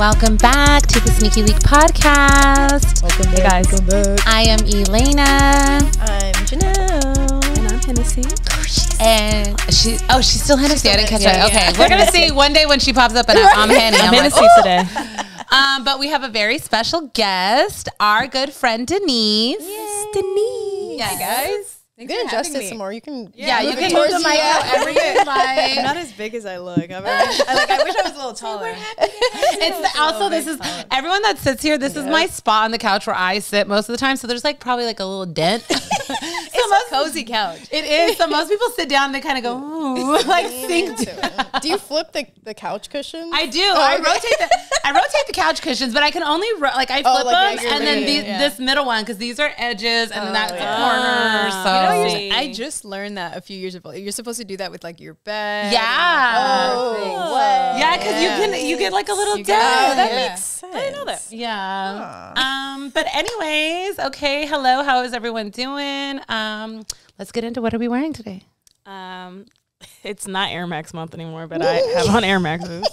Welcome back to the Sneaky Week podcast. Welcome hey back, guys. Welcome back. I am Elaina. I'm Janelle. And I'm Hennessy. And she's still Hennessy. I didn't catch that. Yeah. Okay, we're gonna see one day when she pops up and I'm Henny. I'm like, Hennessy today. But we have a very special guest, our good friend Denise. Yay. Denise. Yeah, guys. You can adjust it some more. You can. Yeah, you can move the mic however you like. I'm not as big as I look. I wish I was a little taller. This is everyone that sits here. This is my spot on the couch where I sit most of the time. So there's like probably like a little dent. It's a cozy couch. It is. So most people sit down. They kind of go, ooh, like sink. Do you flip the couch cushions? I do. I rotate the couch cushions, but I can only I flip them and then this middle one because these are edges and that's the corner. So. I just learned that a few years ago. You're supposed to do that with like your bed. Yeah. Yeah, because you get like a little dent. That makes sense. I didn't know that. Yeah. But anyways, okay. Hello. How is everyone doing? Let's get into what are we wearing today? It's not Air Max month anymore, but I have on Air Maxes.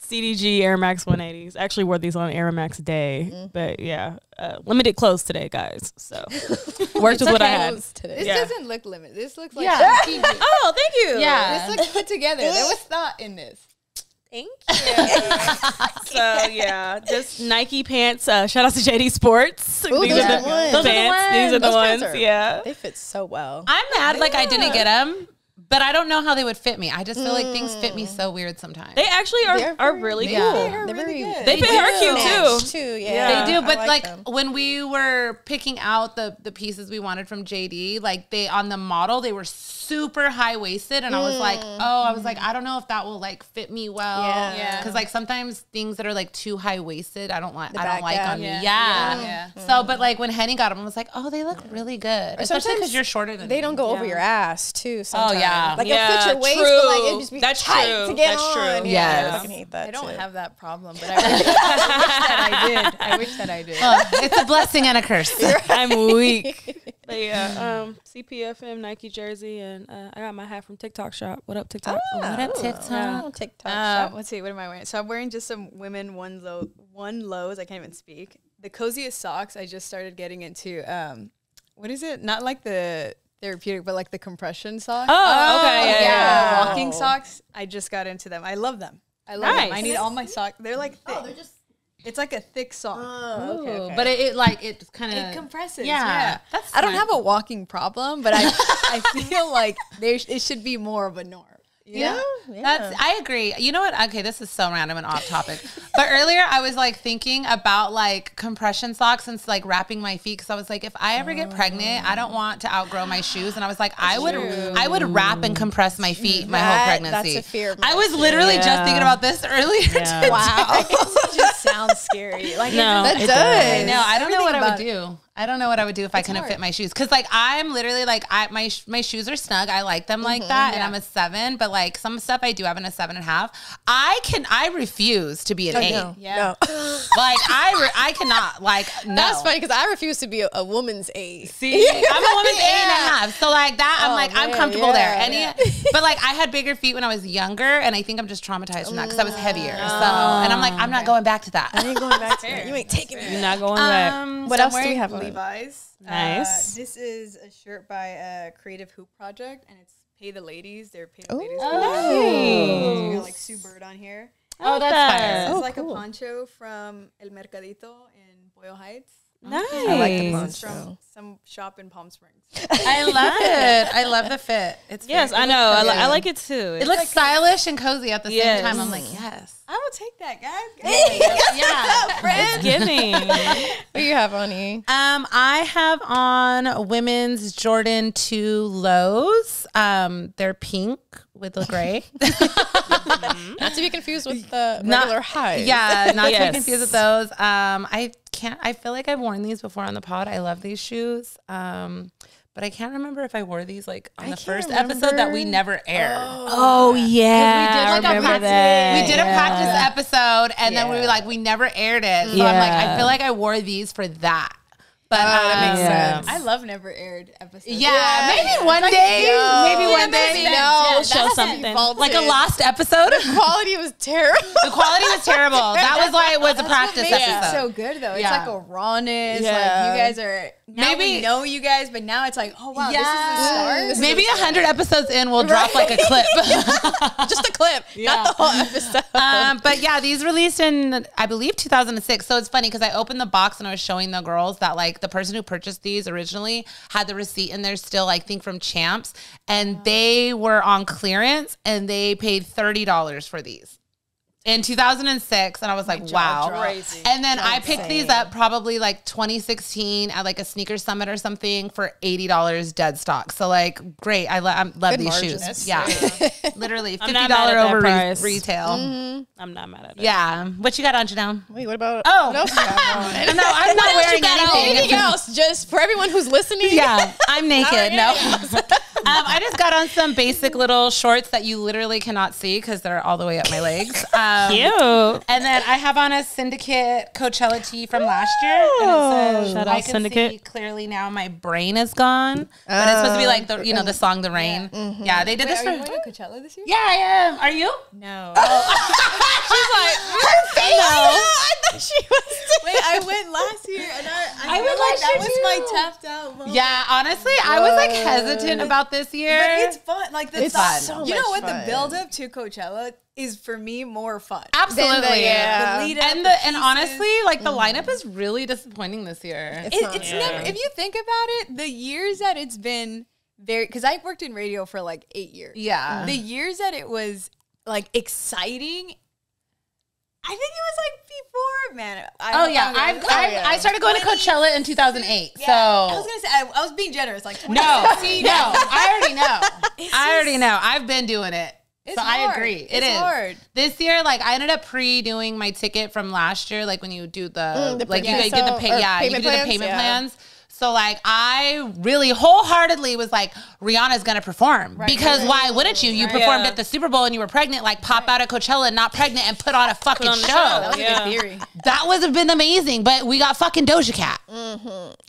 CDG Air Max 180s. I actually wore these on Air Max Day, but yeah, limited clothes today, guys. So worked with what I had. This doesn't look limited. This looks like strategic. Oh, thank you. Yeah. This looks put together. There was thought in this. Thank you. So yeah, just Nike pants. Shout out to JD Sports. Ooh, These are the ones. pants. These are the Those ones. pants Yeah. They fit so well. I'm mad I didn't get them, but I don't know how they would fit me. I just feel like things fit me so weird sometimes. They actually are really Yeah. good. They're very good. They fit her cute too. Yeah. They do, but I like them. when we were picking out the pieces we wanted from JD, like they on the model, they were super high waisted, and I was like, I don't know if that will like fit me well. Yeah. Because like sometimes things that are like too high waisted, I don't like back on me. Yeah. Yeah. So, but like when Henny got them, I was like, oh, they look really good, especially because you're shorter than They me. don't go over your ass too. Sometimes. yeah. Like Yeah, it fit your waist, true. but like it just be That's tight true. to get That's on. true. Yeah, Yes. I fucking hate that. I don't too. have that problem, but I wish that I did. I wish that I did. It's a blessing and a curse. I'm weak. But yeah, CPFM Nike jersey, and I got my hat from TikTok shop. What up, TikTok? What up, TikTok? Oh, TikTok shop. Let's see. What am I wearing? So I'm wearing just some women one lows. I can't even speak. The coziest socks. I just started getting into. What is it? Not like the therapeutic, but like the compression socks. Oh, okay, yeah. Walking socks. I just got into them. I love them. I love them. I need all my socks. They're like thick. Oh, they're just. It's like a thick sock. Okay. But it kind of It compresses. Yeah. That's I don't have a walking problem, but I feel like it should be more of a norm. Yeah. I agree. You know what? Okay, this is so random and off topic. But earlier I was like thinking about like compression socks and like wrapping my feet because I was like, if I ever get pregnant, I don't want to outgrow my shoes. And I was like, I would wrap and compress my feet my whole pregnancy. That's a fear. I was literally just thinking about this earlier today. Wow. It just sounds scary. Like No, That it does. I know. I don't know what I would about do. I don't know what I would do if I couldn't fit my shoes. Cause like I'm literally like my shoes are snug. I like them like that, and I'm a 7. But like some stuff I do have in a 7.5. I refuse to be an 8. No. Yeah. No. Like I cannot. Like no. That's funny because I refuse to be a woman's 8. See, I'm a woman's 8.5. So like that, I'm like I'm man, comfortable yeah, there. But like I had bigger feet when I was younger, and I think I'm just traumatized from that because I was heavier. So and I'm like I'm not going back to that. I ain't going back to that. You ain't taking me. You're not going back. What else do we have on? Levi's. Nice. This is a shirt by a Creative Hoop Project, and it's Pay the Ladies. They're Pay the Ladies. Nice. You got like Sue Bird on here. Oh, that's that. fire. This Oh, is like cool. a poncho from El Mercadito in Boyle Heights. Nice. I like the It's poncho. from some shop in Palm Springs. I love it. I love the fit. It's Yes, very- I know. I like it too. It looks stylish and cozy at the same Yes. time. I'm like, yes. I will take that, guys. Yeah. It's giving. What do you have on you? I have on women's Jordan 2 lows. They're pink with the gray. Not to be confused with the regular highs. Yeah, not to Yes. be confused with those. I feel like I've worn these before on the pod. I love these shoes. But I can't remember if I wore these like on the first episode that we never aired. Oh yeah, We did like a practice. We did a practice episode, and then we were like, we never aired it. So I'm like, I feel like I wore these for that. But that makes sense. I love never aired episodes. Yeah, maybe one day. Maybe one day. No, show something. Like a lost episode. The quality was terrible. The quality was terrible. That was why it was a practice Makes it episode. so good though. It's Yeah. like a rawness. Yeah. Like you guys are Maybe- we know you guys, but now it's like, oh wow, this is the start. Maybe 100 episodes in, we'll drop like a clip. Just a clip, not the whole episode. But yeah, these released in, I believe, 2006. So it's funny because I opened the box and I was showing the girls that like the person who purchased these originally had the receipt in there still, I think from Champs, and they were on clearance and they paid $30 for these. In 2006, and I was like, wow. Crazy. And then I picked these up probably like 2016 at like a sneaker summit or something for $80 dead stock. So like, great. I love Good these margin. shoes. That's Yeah. Literally I'm not mad $50 at that over price. retail. I'm not mad at it. Yeah. What you got on, Janelle? Wait, what about? Oh. What else you got on? No, I'm not wearing Anything anything. else? Just for everyone who's listening. Yeah, I'm naked. No. Yeah. I just got on some basic little shorts that you literally cannot see because they're all the way up my legs. Cute. And then I have on a Syndicate Coachella tee from last year. And it says, Shout out I can Syndicate. see clearly now my brain is gone. But it's supposed to be like the, the song The Rain. Yeah, they did Wait, this are for. you going to Coachella this year? Yeah, I am. Are you? No. She's like, her face. No, I thought she was. Wait, I went last year and I went feel like last that year was too. my tapped out moment. Yeah, honestly, I was like hesitant about this year. But it's fun. Like the It's fun. So you know much what? fun. The build up to Coachella is for me more fun. Absolutely. Yeah. The lead up, And honestly, like the lineup is really disappointing this year. it's never. If you think about it, the years that it's been very, because I worked in radio for like 8 years. Yeah. The years that it was like exciting, I think it was like before, man. I started going to Coachella in 2008. Yeah, So I was gonna say I was being generous, like 20. no, I already know. I already know. I've been doing it. It's So I hard. agree. It's hard. This year, like I ended up pre-doing my ticket from last year. Like when you do the the like you pre- get the or pay, you payment do the plans, payment yeah. plans. So like I really wholeheartedly was like, Rihanna's gonna perform because why wouldn't you? You performed Yeah. at the Super Bowl and you were pregnant. Like pop out at Coachella and not pregnant and put on a fucking on the show. show. That was Yeah. a good theory. That would have been amazing. But we got fucking Doja Cat.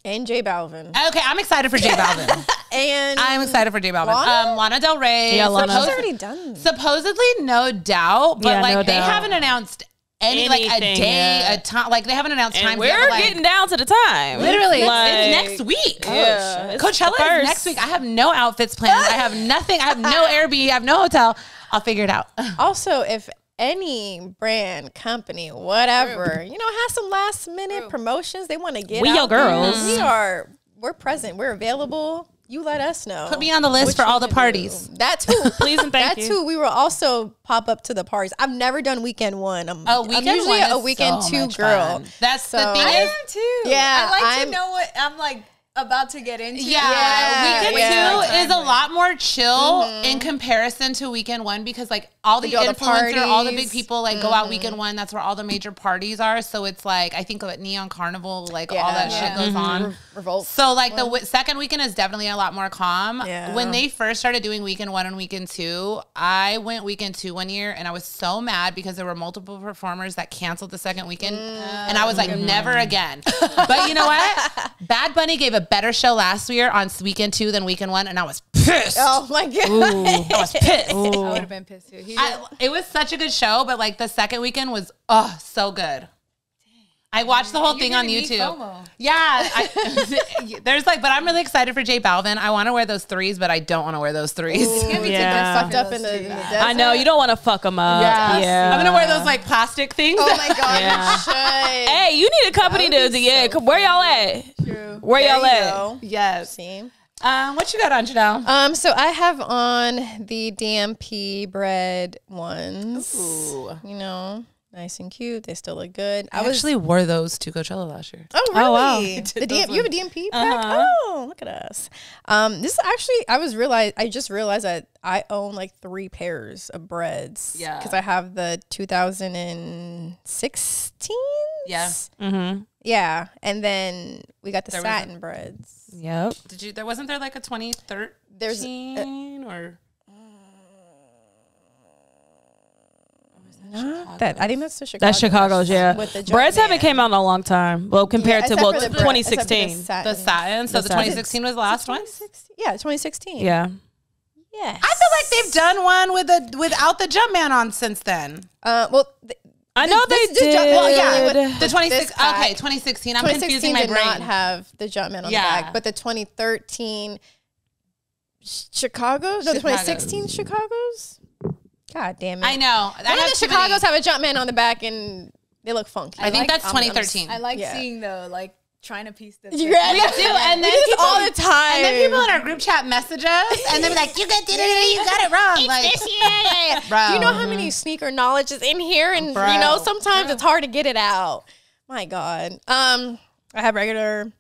And J Balvin. Okay, I'm excited for J Balvin. And I'm excited for J Balvin. Lana? Lana Del Rey. Yeah, Lana. she's already done. Supposedly, no doubt, but Yeah, like no they doubt. haven't announced any like a Anything day, yet. a time. Like they haven't announced And times we're yet. But, like, getting down to the time. literally, Like, it's next week. Yeah, it's Coachella the is first. next week. I have no outfits planned. I have nothing. I have no Airbnb. I have no hotel. I'll figure it out. Also, if any brand, company, whatever, has some last minute promotions they want to get We out your girls. there, we're present. We're available. You let us know. Put me on the list what for you all the can parties. do. That too. Please and thank that you. too. We will also pop up to the parties. I've never done weekend one. I'm Weekend usually one a is weekend so two much girl. fun. That's So- the thing I is. am too. Yeah, I like I'm- to know what I'm like about to get into. Yeah, weekend yeah. two is a lot more chill in comparison to weekend one because like all the do all the influencer, all the big parties. people like go out weekend one. That's where all the major parties are. So it's like I think of it, Neon Carnival, like all that Yeah. shit goes on. Revolt. So like the second weekend is definitely a lot more calm. Yeah. When they first started doing weekend one and weekend two, I went weekend two one year and I was so mad because there were multiple performers that canceled the second weekend, and I was like, never again. But you know what? Bad Bunny gave a better show last year on weekend two than weekend one, and I was pissed. Oh my god. I was pissed. I would have been pissed too. It was such a good show, but like the second weekend was so good. I watched the whole thing on giving me YouTube. FOMO. Yeah, there's like, but I'm really excited for J Balvin. I want to wear those threes, but I don't want to wear those threes. Get Yeah. fucked up in the desert. I know you don't want to fuck them up. Yeah. I'm gonna wear those like plastic things. Oh my god. Yeah. You should. Hey, you need a company That would to be yeah. so Where y'all at? True. Where There y'all you at? go. Yes. See? What you got on, Janelle? So I have on the DMP bread ones. Ooh. Nice and cute. They still look good. I actually wore those to Coachella last year. Oh really? Oh, wow. You have a DMP pack? Oh, look at us. This is actually I just realized that I own like 3 pairs of breads. Yeah. Because I have the 2016. Yeah. Mm-hmm. Yeah, and then we got the There was satin breads. Yep. Wasn't there like a 2013 There's or? I think that's the Chicago. That's Chicago's, yeah. With the Breads Jumpman. haven't came out in a long time. Well, compared to except for the bread- 2016. except for The satin. So the 2016 was the last one. 2016? Yeah, 2016. Yeah. Yes. I feel like they've done one without the Jumpman on since then. I know they did. Well, yeah, The 2016. pack. Okay, 2016. I'm confusing 2016 my did brain. not have the Jumpman on the Yeah. back, but the 2013 Chicago's, no, the 2016 Chicago's. God damn it! I know. None of the Chicago's have a Jumpman on the back, and they look funky. I think that's 2013. I like seeing though, like trying to piece this. We do, and then people all the time. And then people in our group chat message us, and they're like, "You got it wrong." Like, bro, do you know how many sneaker knowledge is in here? And sometimes it's hard to get it out. My God. I have regular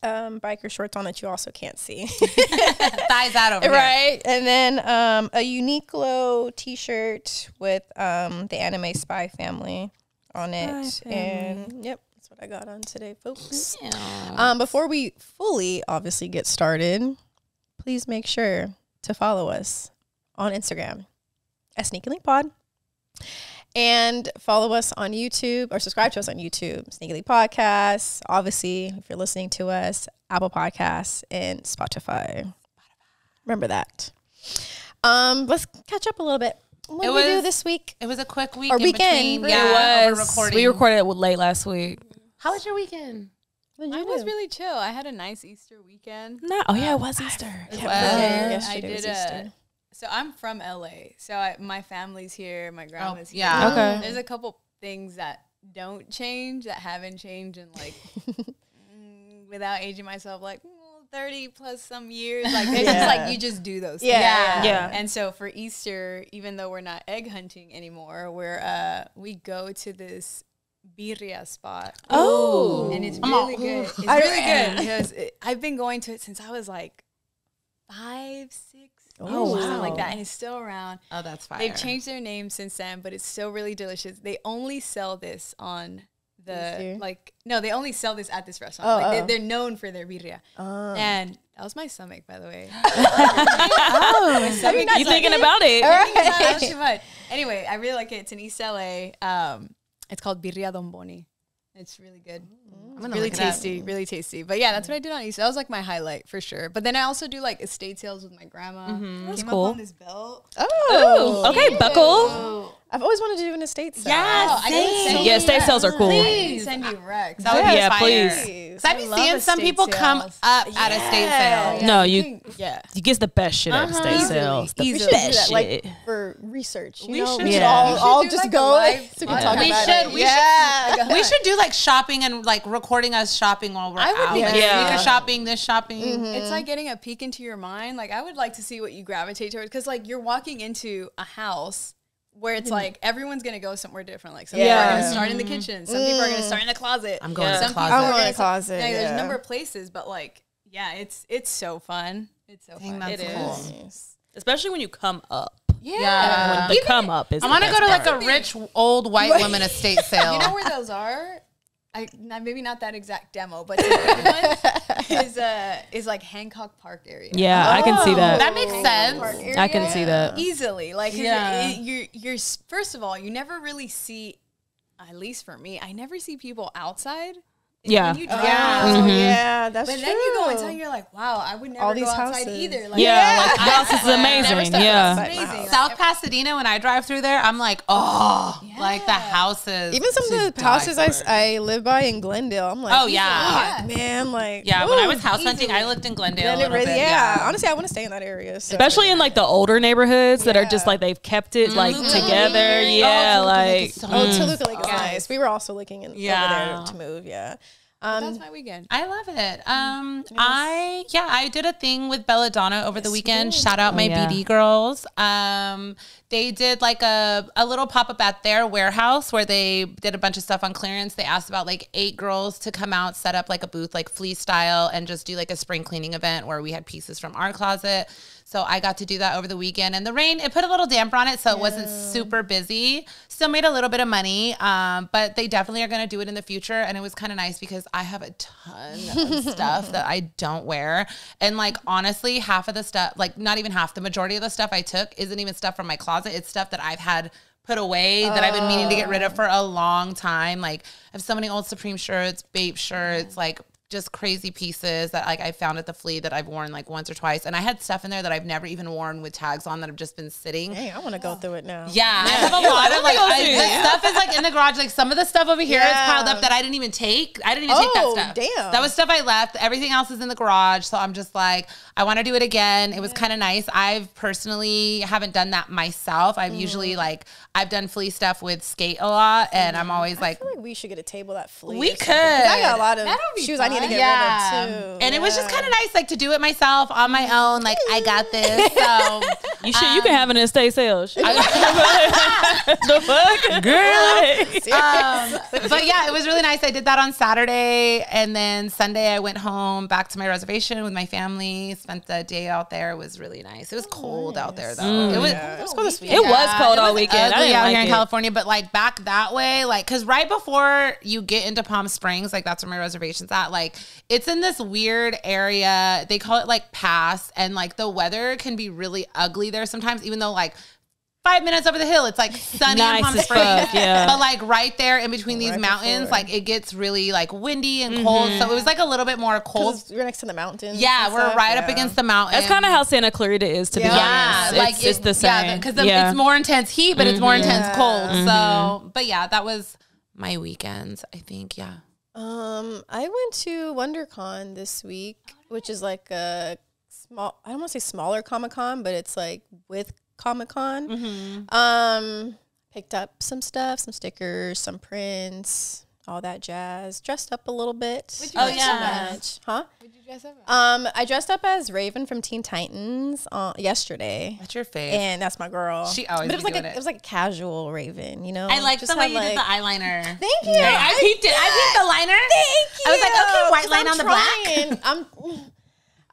biker shorts on that you also can't see. thighs out over right, and then a Uniqlo t-shirt with the anime Spy Family on it, and yep. What I got on today, folks. Yeah. Before we fully obviously get started, please make sure to follow us on Instagram at Sneaky Link Pod, and follow us on YouTube, or subscribe to us on YouTube, Sneaky Link Podcasts. Obviously, if you're listening to us, Apple Podcasts and Spotify. Remember that. Let's catch up a little bit. What did we do this week? It was a quick week Or in weekend. between. Yeah, It was. We recorded it late last week. How was your weekend? Mine was really chill. I had a nice Easter weekend. No, it was Easter. Yesterday was Easter. So I'm from LA. So my family's here. My grandma's here. yeah. Okay. There's a couple things that don't change, that haven't changed in like, without aging myself, like 30 plus some years. Like it's just like you just do those things. Yeah. And so for Easter, even though we're not egg hunting anymore, we go to this birria spot. Oh. And it's really good. It's really good because I've been going to it since I was like 5, 6. Something like that, and it's still around. Oh, that's fire. They've changed their name since then, but it's still really delicious. They only sell this on they only sell this at this restaurant. They're known for their birria. And that was my stomach, by the way. My stomach You thinking about it? not too much. Anyway, I really like it. It's in East LA. It's called Birria Don Boni. It's really good. Really tasty, really tasty. But yeah, that's what I did on Easter. That was like my highlight for sure. But then I also do like estate sales with my grandma. That's Came cool. up on this belt. Okay, buckle. I've always wanted to do an estate sale. Yeah, estate sales are cool. I can send you Rex. That would be Yeah, fire. please. Because I've been seeing some estate people come sales. up at estate sales. No, you Yeah. get the best shit at estate sales. The We should do best that, like shit. for research. We know? should. We should Yeah. all do, just like, go. a live So we can podcast. talk We about should. it. We should do like shopping and like recording us shopping while we're I would out. be Like down. Yeah. sneaker shopping, this shopping. It's like getting a peek into your mind. Like I would like to see what you gravitate towards, because like you're walking into a house where it's like everyone's gonna go somewhere different. Like some people are gonna start in the kitchen, some people are gonna start in the closet. I'm going to some the people closet. are I'm going gonna to the closet, There's yeah. a number of places, but like it's so fun. It's so fun. that's It cool. is. Especially when you come up. Yeah. When the come up is I want to the go to best like part. a rich old white woman estate sale. You know where those are? Maybe not that exact demo, but the good one is like Hancock Park area. Yeah, I can see that. That makes sense. Park area. I can see that. Easily. Like, 'cause Yeah. you're first of all, you never really see, at least for me, I never see people outside. Yeah. When you drive. Yeah, that's But true. then you go inside, you're like, wow, I would never All go these outside houses. either. Like, Yeah, like house is Never amazing. stepped Yeah. outside my amazing. house. South Pasadena, when I drive through there, I'm like, oh, like the houses. Even some to of the die houses for. I live by in Glendale, I'm like, Oh, yeah. God, man, like, Yeah, when I was ooh, house hunting, I looked in Glendale a Glendale, little bit. yeah. Honestly, I want to stay in that area. So. Especially in like the older neighborhoods that are just like they've kept it like together. Yeah, like Toluca Lake is nice. We were also looking over Yeah. there to move. Yeah. that's my weekend. I love it. I did a thing with Belladonna over the weekend. Shout out my yeah. BD girls. They did like a little pop-up at their warehouse where they did a bunch of stuff on clearance. They asked about like 8 girls to come out, set up like a booth, like flea style, and just do like a spring cleaning event where we had pieces from our closet. So I got to do that over the weekend. And the rain, it put a little damper on it, so it wasn't super busy. Still made a little bit of money, but they definitely are going to do it in the future. And it was kind of nice because I have a ton of stuff that I don't wear. And like, honestly, half of the stuff, like not even half, the majority of the stuff I took isn't even stuff from my closet. It's stuff that I've had put away that I've been meaning to get rid of for a long time. Like I have so many old Supreme shirts, Bape shirts, like just crazy pieces that like I found at the flea that I've worn like once or twice. And I had stuff in there that I've never even worn with tags on that have just been sitting. Hey, I want to go through it now. Yeah, I have a lot of like stuff is like in the garage. Like some of the stuff over here is piled up that I didn't even take. I didn't even take that stuff. Damn. That was stuff I left. Everything else is in the garage. So I'm just like, I want to do it again. It was kind of nice. I've personally haven't done that myself. I've usually like, I've done flea stuff with skate a lot. And I'm always like, I feel like we should get a table that flea. We could. I got a lot of shoes I need to get rid of too. And it was just kind of nice, like to do it myself on my own. Like I got this. So you should. You can have an estate sale. The fuck, but yeah, it was really nice. I did that on Saturday, and then Sunday I went home back to my reservation with my family. Spent the day out there. It was really nice. It was cold out there though. It was cold this week. It was cold all weekend. Ugly out here in it. California, but like back that way, like because right before you get into Palm Springs, like that's where my reservation's at. Like it's in this weird area. They call it like Pass, and like the weather can be really ugly there sometimes, even though like 5 minutes over the hill, it's like sunny in Palm Springs. But like right there in between these mountains, like it gets really like windy and cold. So it was like a little bit more cold. You're next to the mountains. Yeah, we're right up against the mountain. That's kind of how Santa Clarita is, to be honest. Like it's the same. Yeah, because it's more intense heat, but it's more intense cold. So, but yeah, that was my weekends, I think. Yeah. I went to WonderCon this week, which is like a small, I don't want to say smaller Comic-Con, but it's like with Comic-Con. Picked up some stuff, some stickers, some prints, all that jazz. Dressed up a little bit. Oh yeah. Huh? What did you dress up as? I dressed up as Raven from Teen Titans yesterday. That's your face. And that's my girl. She always but it was like doing it was like a casual Raven, you know? I like Just the way had, you did the like, eyeliner. Thank you. Yeah, I peeped it. I peeped the liner. Thank you. I was like, okay, white line on the black.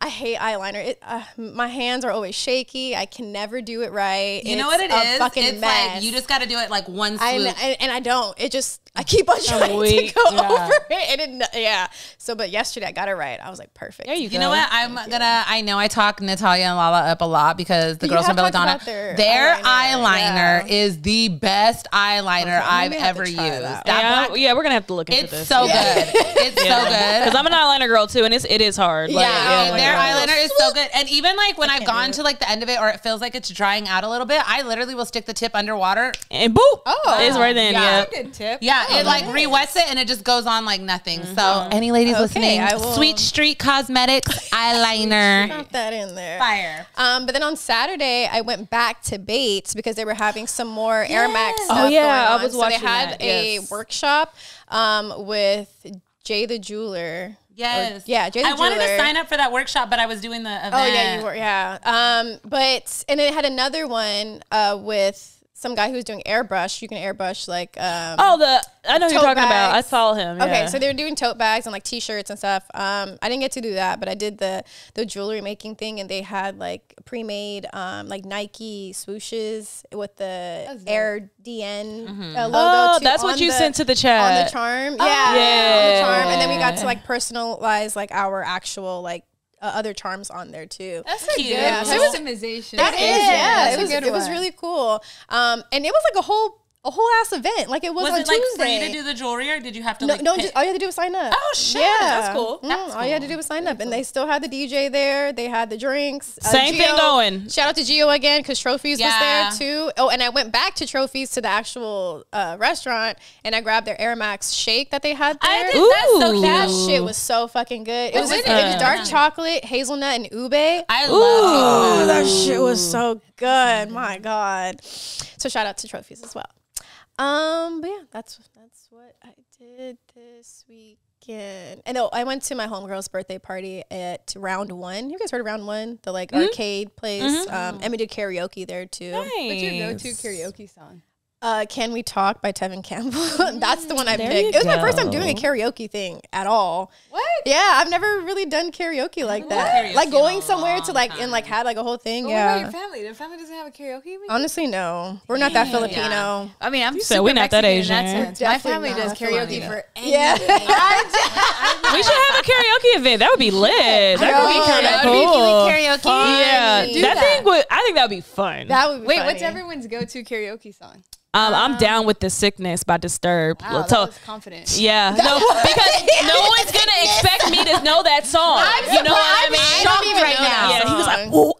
I hate eyeliner. My hands are always shaky. I can never do it right. You know what it is? Fucking it's mess. like you just got to do it like one swoop. And I don't. It just I keep on trying to go over it. And So, but yesterday I got it right. I was like, perfect. There you go. You know what? I know I talk Natalia and Lala up a lot because the girls from Belladonna, their eyeliner is the best eyeliner I've ever used. Yeah, we're going to have to look into this. It's so good. It's so good. Because I'm an eyeliner girl too, and it is hard. Their eyeliner is so good. And even like when I've gone to like the end of it or it feels like it's drying out a little bit, I literally will stick the tip underwater. And boop. It's right then. Yeah. Good tip. Yeah. It like re-wets it and it just goes on like nothing. So any ladies listening, Sweet Street Cosmetics eyeliner. Put that in there. Fire. But then on Saturday I went back to Bates because they were having some more Air Max stuff going on. I was watching they had a workshop with Jay the Jeweler. Yes. Jay the Jeweler. I wanted to sign up for that workshop, but I was doing the event. Oh yeah, you were. Yeah. And it had another one with some guy who was doing airbrush. You can airbrush like I know who you're talking about. I follow him. Yeah. Okay, so they were doing tote bags and like t-shirts and stuff. I didn't get to do that, but I did the jewelry making thing, and they had like pre-made like Nike swooshes with the Air DN logo. Oh, that's what you sent to the chat. On the charm. On the charm. And then we got to like personalize like our actual like other charms on there too. That's so cute. good. Yeah, So customization. That is, It was really cool. And it was like a whole ass event. Like it was on it Tuesday. like for you to do the jewelry, or did you have to No, just, all you had to do was sign up. Oh shit, yeah. that's cool. All you had to do was sign up, and they still had the DJ there. They had the drinks. Same thing going. Shout out to Gio again because Trophies was there too. Oh, and I went back to Trophies to the actual restaurant, and I grabbed their Air Max shake that they had there. I did. That's so cute. That shit was so fucking good. It was dark chocolate, hazelnut, and ube. I love that shit was so good. My God. So shout out to Trophies as well. But yeah, that's what I did this weekend. And I went to my homegirl's birthday party at Round One. You guys heard of Round One? The like arcade place. Emmy did karaoke there too. Nice. What's your go-to karaoke song? Can We Talk by Tevin Campbell. That's the one I picked. It was my first time doing a karaoke thing at all. What? Yeah, I've never really done karaoke like that. karaoke Like going in a somewhere to long like time. and like had like a whole thing. What Yeah. about your family? Your family doesn't have a karaoke with you? Honestly, no. We're not that Filipino. I mean, I'm said super we're not that Mexican in Asian. that sense. My Definitely family not. does That's what I karaoke mean. for anything. Yeah. We should have a karaoke event. That would be lit. That would be kind of cool. Karaoke. Yeah, Do that that. thing would. I think that would be fun. That would be Wait, funny. what's everyone's go-to karaoke song? I'm down with The Sickness by Disturbed. Wow, that So was confident. yeah, no, because no one's gonna expect me to know that song. You know what I mean? I don't even right know now. that Yeah, he was like, song. ooh,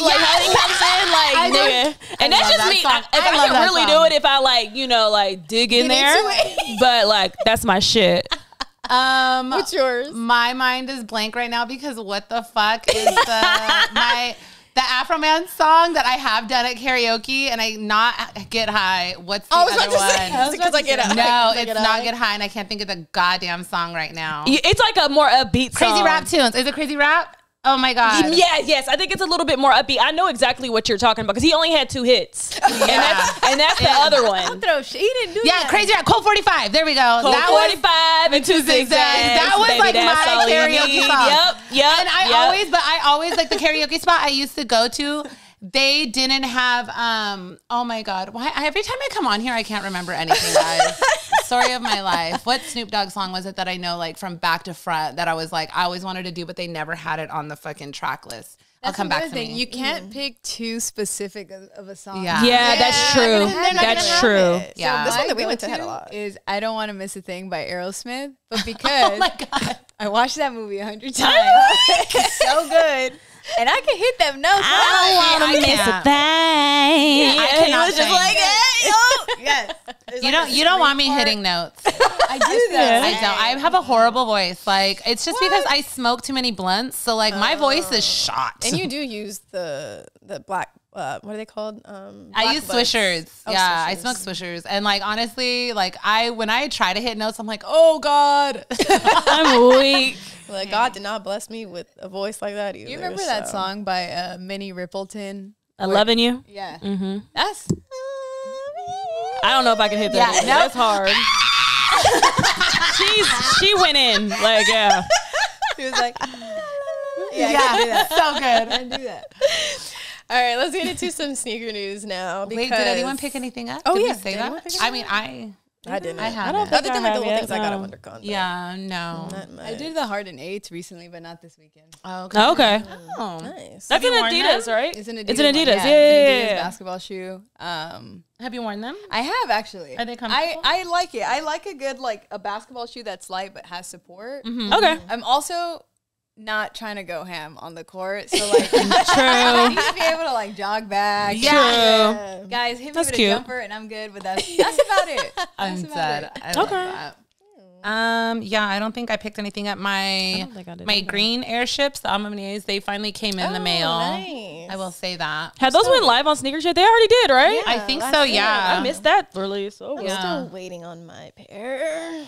like how he comes in, like nigga, and that's love just that me. song. If I I love can that really song. do it, if I like, like dig in Get there, into it. but like that's my shit. What's yours? My mind is blank right now because what the fuck is the Afro Man song that I have done at karaoke and I not get high. What's the I was other about to say, one? because I get it. No, it's not get high, and I can't think of the goddamn song right now. It's like a more upbeat song. Crazy Rap Tunes. Is it Crazy Rap? Oh my god. Yeah, yes. I think it's a little bit more upbeat. I know exactly what you're talking about because he only had 2 hits, and that's the other one. Throw shit. He didn't do Yeah, that. Crazy Rap. Cold 45. There we go. Cold That was 45 and 2 zigzags. That was baby, like that's my all you karaoke need. song. Yep. And I always like the karaoke spot I used to go to. They didn't have oh my god, why every time I come on here I can't remember anything, guys. Story of my life. What Snoop Dogg song was it that I know like from back to front that I was like I always wanted to do but they never had it on the fucking track list. I'll come back to me. You can't pick too specific of a song. Yeah. Yeah, that's true. They're not gonna That's have true. it. So Yeah. this one that we My went to had a go-to lot. is I Don't Want to Miss a Thing by Aerosmith, but because Oh my god. I watched that movie 100 times. It's so good. And I can hit them notes. I don't want to miss a thing. I And he cannot was just sing. like, hey, yo. Yes. You don't want me hitting notes. I do that. I don't. I have a horrible voice. Like it's just because I smoke too many blunts. So like my voice is shot. And you do use the black, what are they called? I use Swishers. Oh, Yeah, I Swishers. smoke Swishers. And like honestly, like when I try to hit notes, I'm like, oh God. I'm weak. Like God did not bless me with a voice like that either. You remember that so. song by Minnie Riperton? Loving you. Yeah. Mm-hmm. That's I don't know if I can hit that. Yeah, That's hard. She went in like yeah. He was like, Yeah, so good. I do that. All right, let's get into some sneaker news now. Wait, did anyone pick anything up? Oh, did yeah. we say Did anyone that? pick I mean, I didn't. I haven't. I don't think Other than like the I little have things I yet, got at no. WonderCon. but Yeah, no. not much. I did the Hard and 8s recently, but not this weekend. Oh, okay. Okay. Oh. Nice. That's you an worn Adidas, them? right? It's an Adidas. It's an one, Adidas. yeah. Yeah, It's yeah, an Adidas yeah. basketball shoe. Have you worn them? I have actually. Are they comfortable? I like it. I like a good a basketball shoe that's light but has support. Okay. I'm also not trying to go ham on the court, so like True. I need to be able to jog back. True. Guys, hit me That's with cute. a jumper and I'm good. But that's about it. I'm That's about dead. it. I love Okay. that. Yeah, I don't think I picked anything up. My don't think I did my either. green airships, the Amamniers, they finally came in the mail. Nice. I will say that. Had those went live on Sneaker Shit? They already did, right? I think last so. year. Yeah, I missed that release. Oh, I'm Yeah. still waiting on my pair.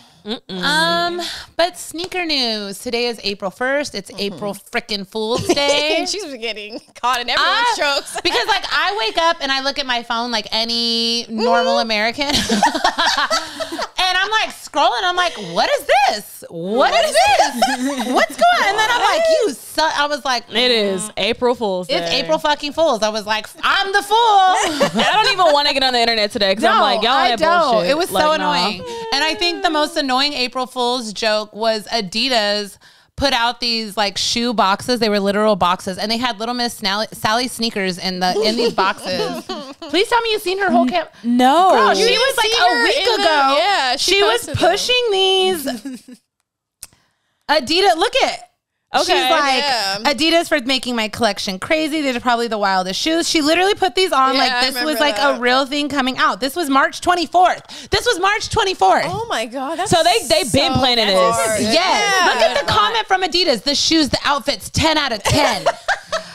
But sneaker news. Today is April 1st. It's April frickin' Fool's Day. And she's getting caught in everyone's jokes. Because I wake up and I look at my phone like any normal American. And I'm like scrolling. I'm like, what is this? What is this? What's going on? And then I'm like, I was like, it is April Fool's Day. It's April fucking Fools. I was like, I'm the fool. I don't even want to get on the internet today because I'm like, y'all I that don't. bullshit. It was Like, so nah. annoying. And I think the most annoying April Fool's joke was Adidas put out these shoe boxes. They were literal boxes, and they had Little Miss Sally sneakers in these boxes. Please tell me you've seen her whole camp. No. Girl, she was like see a her week in the- ago. yeah, she was posted them. pushing these Adidas. Look at. Okay, She's like, yeah. Adidas for making my collection crazy. These are probably the wildest shoes. She literally put these on Yeah, I like this was remember like that. a real thing coming out. This was March 24th. This was March 24th. Oh my God. That's So they've been planning this. hard. Yes. Yeah. Look at the comment from Adidas. The shoes, the outfits, 10 out of 10.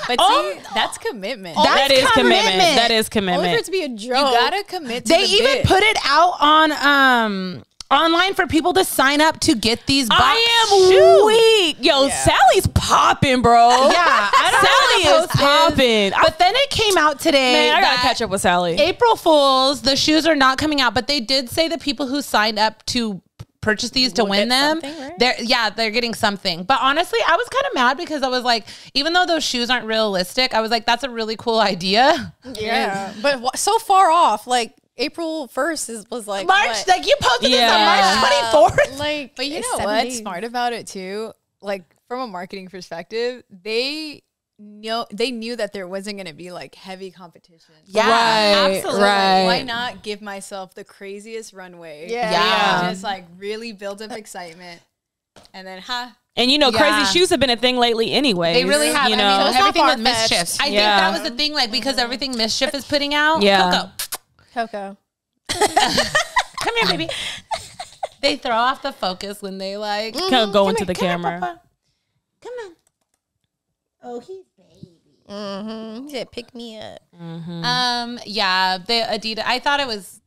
But see, that's commitment. That is commitment. commitment. That is Only for commitment. it to be a joke. You gotta commit to They the even bit. put it out on online for people to sign up to get these box I shoes. am weak. Yo, Yeah. Sally's popping, bro. Yeah, I don't know Sally what is the post popping. But then it came out today. Man, I gotta that catch up with Sally. April Fools, the shoes are not coming out, but they did say the people who signed up to purchase these to We'll win get them, something, right? they're getting something. But honestly, I was kind of mad because I was like, even though those shoes aren't realistic, I was like, that's a really cool idea. Yeah, but so far off, like April 1st was like March, what? like you posted this on March 24th. Like, But you it's know 7 what's days. smart about it too? Like from a marketing perspective, they knew that there wasn't going to be like heavy competition. Yeah, Right, absolutely. right. Why not give myself the craziest runway? Yeah. And just like really build up excitement. And then, And you know, Yeah. crazy shoes have been a thing lately anyway. They really have. You know? I mean, it's not everything with far-fetched. Mischief. I think Yeah. that was the thing, like, because everything Mischief is putting out. Yeah. Coco. Come here, baby. They throw off the focus when they like Go come into here, the come here, camera. Papa. Come on. Oh, he's baby. Mm-hmm. He said, "Pick me up." Yeah, the Adidas. I thought it was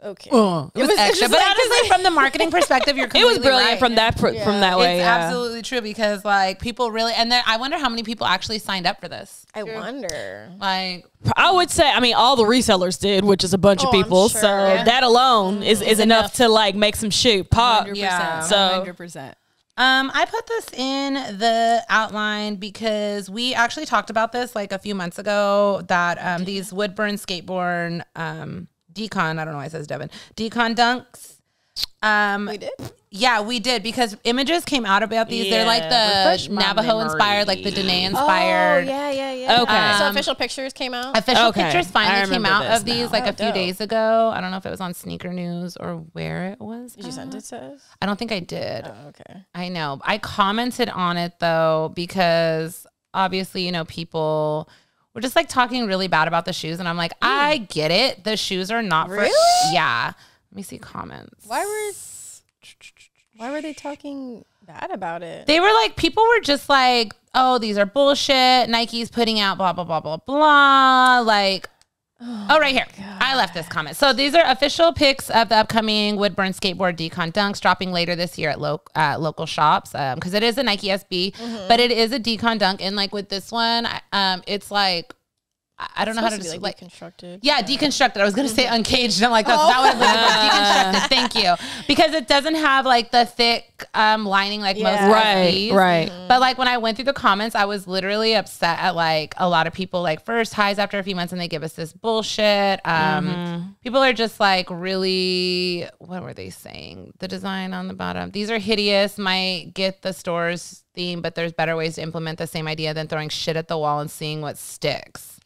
okay. it was extra, just but like- honestly, from the marketing perspective, you're It completely was brilliant right. from that way. It's Yeah. absolutely true because like people really, and then I wonder how many people actually signed up for this. I wonder. Like, I would say, I mean, all the resellers did, which is a bunch of I'm people. sure. So Yeah. that alone is enough to like make some shoe pop. 100%. Yeah. So 100%. I put this in the outline because we actually talked about this like a few months ago that these Woodburn skateboard decon, I don't know why it says Devin, decon dunks. We did. Yeah, we did because images came out about these. They're like Yeah, refresh the my Navajo inspired, like the Danae inspired. yeah. Okay. So official pictures came out. Official Okay. pictures I finally came remember out this of these now. like Oh, a few dope. days ago. I don't know if it was on Sneaker News or where it was. Did you send it to us? I don't think I did. Oh, okay. I know. I commented on it though because obviously, you know, people were just like talking really bad about the shoes, and I'm like, I get it. The shoes are not for. Really? Yeah. Let me see comments. Why were they talking bad about it? They were like, people were just like, oh, these are bullshit. Nike's putting out blah blah blah blah blah. Like, oh, right here. I left this comment. So these are official pics of the upcoming Woodburn skateboard decon dunks dropping later this year at local shops. Because it is a Nike SB, but it is a decon dunk. And like with this one, it's like, I don't know how to Supposed to be like deconstructed. Yeah, deconstructed. I was gonna say uncaged. I'm like, that would have been deconstructed. Thank you, because it doesn't have like the thick lining like most SBs. Right. But like when I went through the comments, I was literally upset at like a lot of people like first highs after a few months and they give us this bullshit. People are just like really, what were they saying? The design on the bottom. These are hideous. Might get the store's theme, but there's better ways to implement the same idea than throwing shit at the wall and seeing what sticks.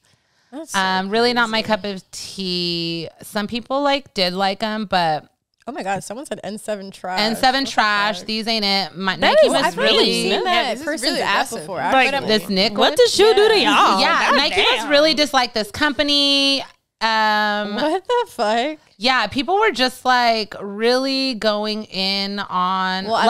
That's so Really not my cup of tea. Some people did like them, but Oh my God! Someone said N7 trash. N7 trash. These ain't it. Nike was I've really seen that this is person's really app aggressive. before. Like, Actually. this Nick. What does shoe do to y'all? Yeah, God Nike was damn. really just like this company. What the fuck? Yeah, people were just like really going in on Well, I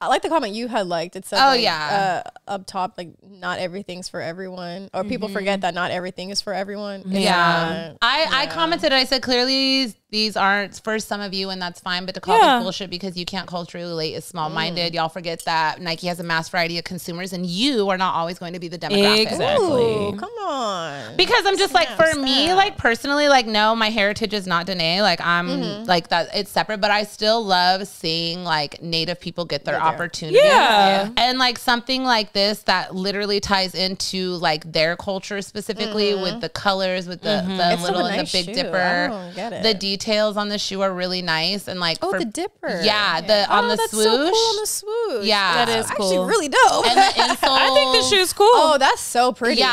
like the comment you had liked. It said, Oh, like, yeah. up top, like not everything's for everyone, or people forget that not everything is for everyone. It's Yeah. not. I commented, I said, clearly these aren't for some of you and that's fine, but to call Yeah. this bullshit because you can't culturally relate is small-minded. Y'all forget that Nike has a mass variety of consumers and you are not always going to be the demographic. Exactly. Ooh, come on. Because I'm just like, for Snap, me, snap. like personally, like, no, my heritage is not Danae. Like I'm like that, it's separate, but I still love seeing like Native people get their opportunities. Yeah. And like something like this that literally ties into like their culture specifically with the colors, with the It's still little a and nice the Big shoe. Dipper. I don't get it. The details on the shoe are really nice. And like, Oh, for, the dipper. Yeah, the on the that's swoosh. so cool on the swoosh. Yeah. That is Actually, cool. really dope. And the insole. I think the shoe's cool. Oh, that's so pretty. Yeah,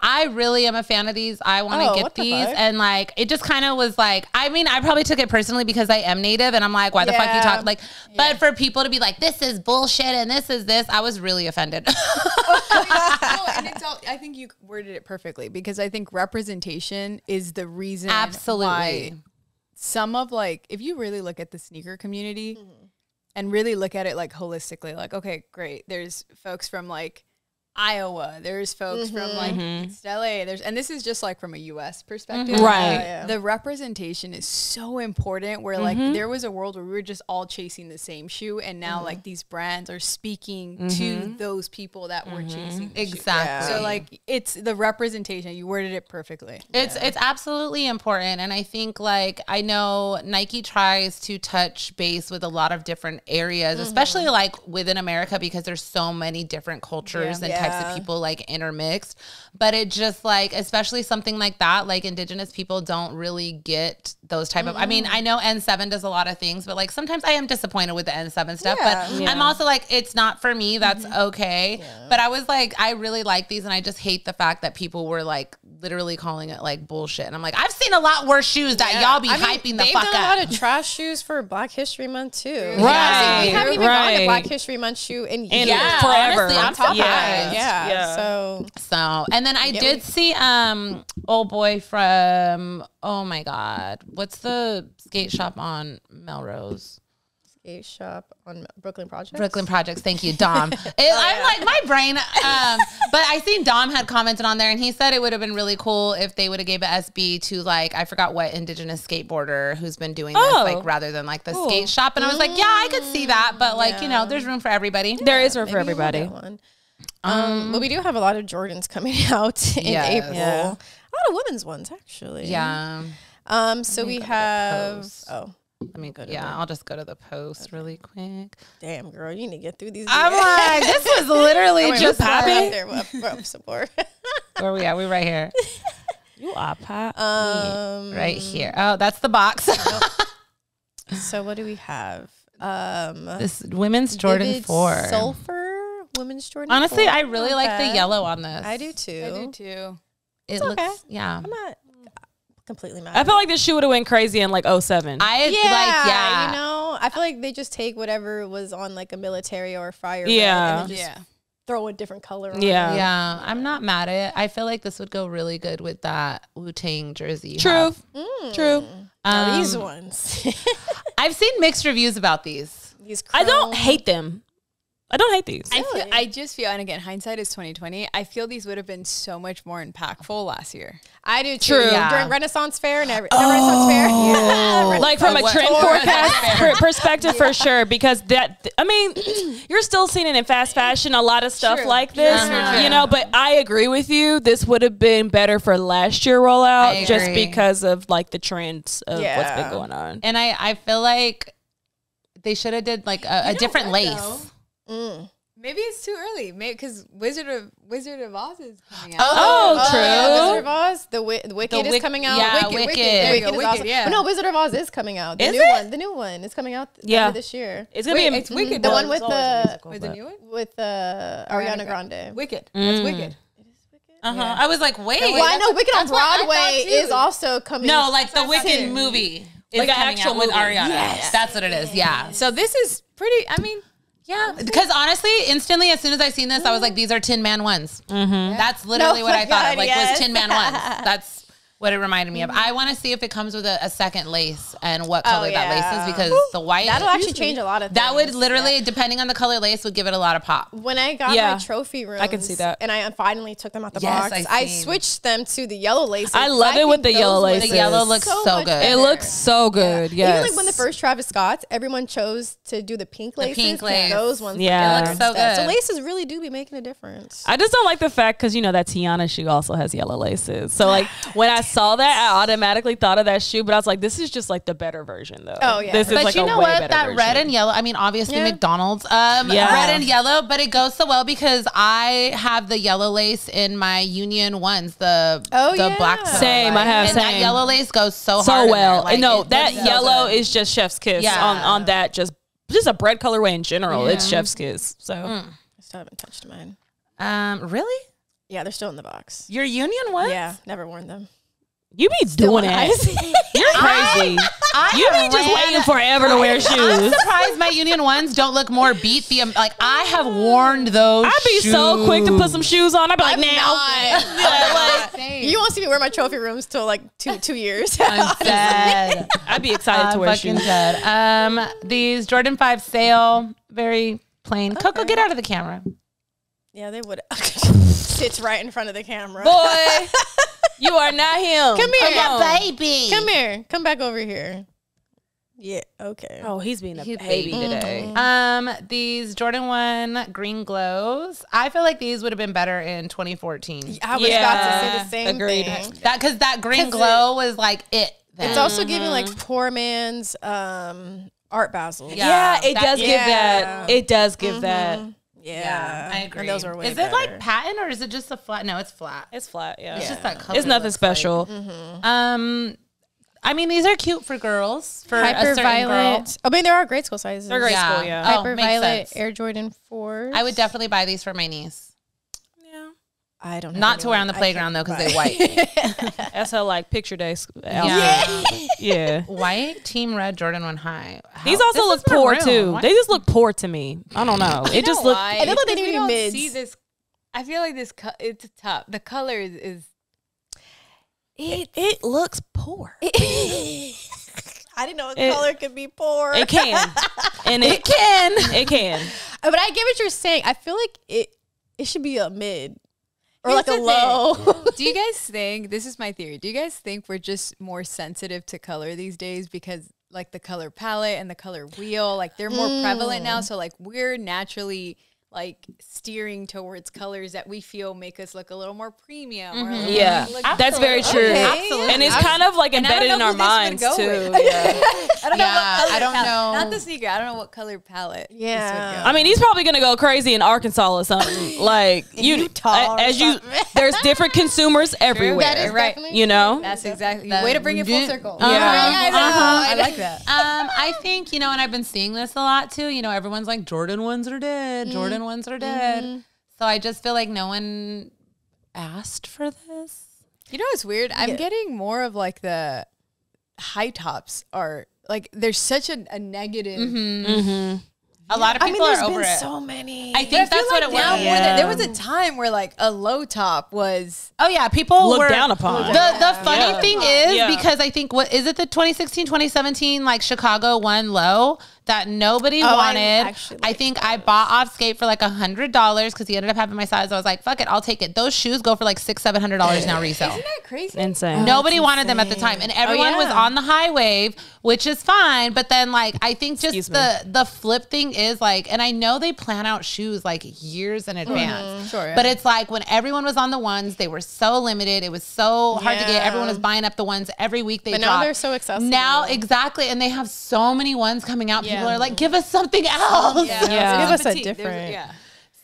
I really am a fan of these. I want to Oh, get what the these. fuck? And like, it just kind of was like, I mean, I probably took it personally because I am Native and I'm like, why the fuck you Yeah. talk like, but for people to be like, this is bullshit and this is this, I was really offended. And it's all, I think you worded it perfectly because I think representation is the reason Absolutely. why some of like, if you really look at the sneaker community and really look at it like holistically, like, okay, great. There's folks from like Iowa. There's folks from like East LA. And this is just like from a US perspective. Right. The representation is so important where like there was a world where we were just all chasing the same shoe, and now like these brands are speaking to those people that were chasing the shoe. So like it's the representation. You worded it perfectly. It's absolutely important. And I think like I know Nike tries to touch base with a lot of different areas, especially like within America, because there's so many different cultures and types of people like intermixed. But it just like, especially something like that, like Indigenous people don't really get those type of, I mean, I know N7 does a lot of things, but like sometimes I am disappointed with the N7 stuff, but I'm also like, it's not for me. That's okay. But I was like, I really like these, and I just hate the fact that people were like literally calling it like bullshit. And I'm like, I've seen a lot worse shoes that y'all be hyping the fuck up. They've done a lot of trash shoes for Black History Month too. Right. We haven't even gotten a Black History Month shoe in years. Forever. Honestly, I'm surprised. So and then I did see old boy from, oh my God, what's the skate shop on Melrose? Skate shop on Brooklyn Projects. Brooklyn Projects, thank you, Dom. I'm like, my brain, but I seen Dom had commented on there, and he said it would have been really cool if they would have gave a SB to like, I forgot what Indigenous skateboarder who's been doing this, like rather than like the skate shop. And I was like, yeah, I could see that, but like, you know, there's room for everybody. There is room for everybody. But we do have a lot of Jordans coming out in April. A lot of women's ones, actually. Yeah. So we have. Let me go to I'll just go to the post really quick. Damn, girl, you need to get through these. I'm like, this was literally just happening. There, support. Where are we at? We right here. You are pop. Right here. Oh, that's the box. So what do we have? This women's Jordan 4. Sulfur women's Jordan. Honestly, 4. I really like the yellow on this. I do too. It looks, I'm not completely mad. I feel like this shoe would have went crazy in like 07. You know, I feel like they just take whatever was on like a military or a fire and just throw a different color on it. Yeah, I'm not mad at it. I feel like this would go really good with that Wu-Tang jersey. True. These ones. I've seen mixed reviews about these. I don't hate them. I don't hate these. I just feel, and again, hindsight is 2020. I feel these would have been so much more impactful last year. I do too. During Renaissance Fair and Renaissance Fair. Like from a trend forecast perspective, for sure. Because I mean, you're still seeing it in fast fashion, a lot of stuff like this, you know. But I agree with you. This would have been better for last year rollout, just because of like the trends of what's been going on. And I feel like they should have did like a different lace. Maybe it's too early. Maybe because Wizard of Oz is coming out. True. Wizard of Oz. The Wicked is coming out. Yeah, Wicked. There you go, Wicked Wicked, but no, Wizard of Oz is coming out. The new one is coming out this year. It's gonna be it's Wicked. The one with the new one with Ariana Grande. Wicked. That's Wicked. I was like, wait. Well, I know Wicked on Broadway is also coming. No, like the Wicked movie is like an coming actual out with movie. Ariana. Yes. That's what it is. Yeah. So this is pretty. I mean. Yeah, because honestly, instantly, as soon as I seen this, I was like, these are Tin Man ones. That's literally what I thought of, like, was Tin Man ones. That's what it reminded me of. I want to see if it comes with a second lace and what color that lace is, because the white. That'll actually change a lot of things. That would literally, depending on the color lace, would give it a lot of pop. When I got my trophy rooms, I can see that. And I finally took them out the box, I switched them to the yellow laces. I love it with the yellow laces. The yellow looks so good. It looks so good, yes. Even like when the first Travis Scott's, everyone chose to do the pink laces. pink lace. Those ones. It looks so good. So laces really do be making a difference. I just don't like the fact, because, you know, that Tiana shoe also has yellow laces. So, like, when I saw that, I automatically thought of that shoe, but I was like, this is just like the better version, though. Oh, yeah. This is but like you know a way what? better That version. red and yellow, I mean, obviously McDonald's, red and yellow, but it goes so well because I have the yellow lace in my Union ones, the black stuff. Same, I have and that yellow lace goes so hard so well. Like, no, that yellow is just chef's kiss on that, just a bread colorway in general. It's chef's kiss. So I still haven't touched mine. Really? Yeah, they're still in the box. Your Union ones? Yeah, never worn them. you be doing it. You're crazy. You be just waiting forever to wear shoes. I'm surprised my Union ones don't look more beat. Like, I have worn those. I'd be so quick to put some shoes on. I'd be like, You won't see me wear my trophy rooms till like two years. I'm dead. I'd be excited to wear shoes. Dead. These Jordan 5 sale, very plain. Coco, get out of the camera. Yeah, they would. Sits right in front of the camera. Boy, you are not him. Come here, baby. Come here. Come back over here. Yeah. Okay. Oh, he's being a baby today. These Jordan 1 green glows. I feel like these would have been better in 2014. I was about to say the same Agreed. thing. That because that green glow was like it. Then. It's also giving like poor man's Art Basel. Yeah, it does give that. It does give that. Yeah, I agree. And those are way Is better. it like patent or is it just a flat? No, it's flat. It's flat. Yeah, It's just that color. it's nothing looks special. Like. I mean, these are cute for girls. For a certain girl. Hyperviolet. I mean, there are grade school sizes. They're grade school. Yeah. Oh, makes Hyperviolet sense. Air Jordan 4s. I would definitely buy these for my niece. Yeah. I don't. Have Not to wear on the anyone I playground though, can because buy. they're white. That's her like picture day. Yeah. Yeah. White Team Red Jordan 1 High. These also look poor too. Why? They just look poor to me. I don't know. It just look. Why? It look like they Because need we don't mids. see this. I feel like this. It's tough. The color is. It looks poor. I didn't know a color could be poor. It can, and it can. It can. But I get what you're saying. I feel like it should be a mid or Here's like a the low. Do you guys think, this is my theory, do you guys think we're just more sensitive to color these days because like the color palette and the color wheel, like they're more prevalent now, so like we're naturally like steering towards colors that we feel make us look a little more premium. Or like, Yeah, look that's very true. Okay. Absolutely. And it's kind of like And I don't embedded in know our who this would minds go too. with. Yeah. I don't know what color I don't palette. know. Not the sneaker. I don't know what color palette. Yeah. This would go. I mean, he's probably gonna go crazy in Arkansas or something. Like Utah or as you, something. there's different consumers everywhere. That is Right. definitely You know. That's exactly way to bring it full circle. Yeah. I like that. I think, and I've been seeing this a lot too. Everyone's like, Jordan 1s are dead. Jordan 1s are dead. So I just feel like no one asked for this. You know what's weird? I'm getting more of like the high tops are like there's such a negative. A lot of people there's are over been it. so many. I think that's what it now was. more than, there was a time where like a low top was Oh yeah, people Looked were down upon. The funny thing is Yeah. because I think what is it the 2016 2017 like Chicago one low that nobody wanted. I think I bought off skate for like $100 because he ended up having my size. I was like, fuck it, I'll take it. Those shoes go for like $600-$700 now resale. Isn't that crazy? Insane. Nobody wanted them at the time, and everyone was on the high wave, which is fine. But then, like, I think just the flip thing is like, and I know they plan out shoes like years in advance. Sure, yeah. But it's like when everyone was on the ones, they were so limited. It was so hard to get. Everyone was buying up the ones every week. But now they're so accessible. Now, exactly, and they have so many ones coming out. People are like, give us something else. Give us a different.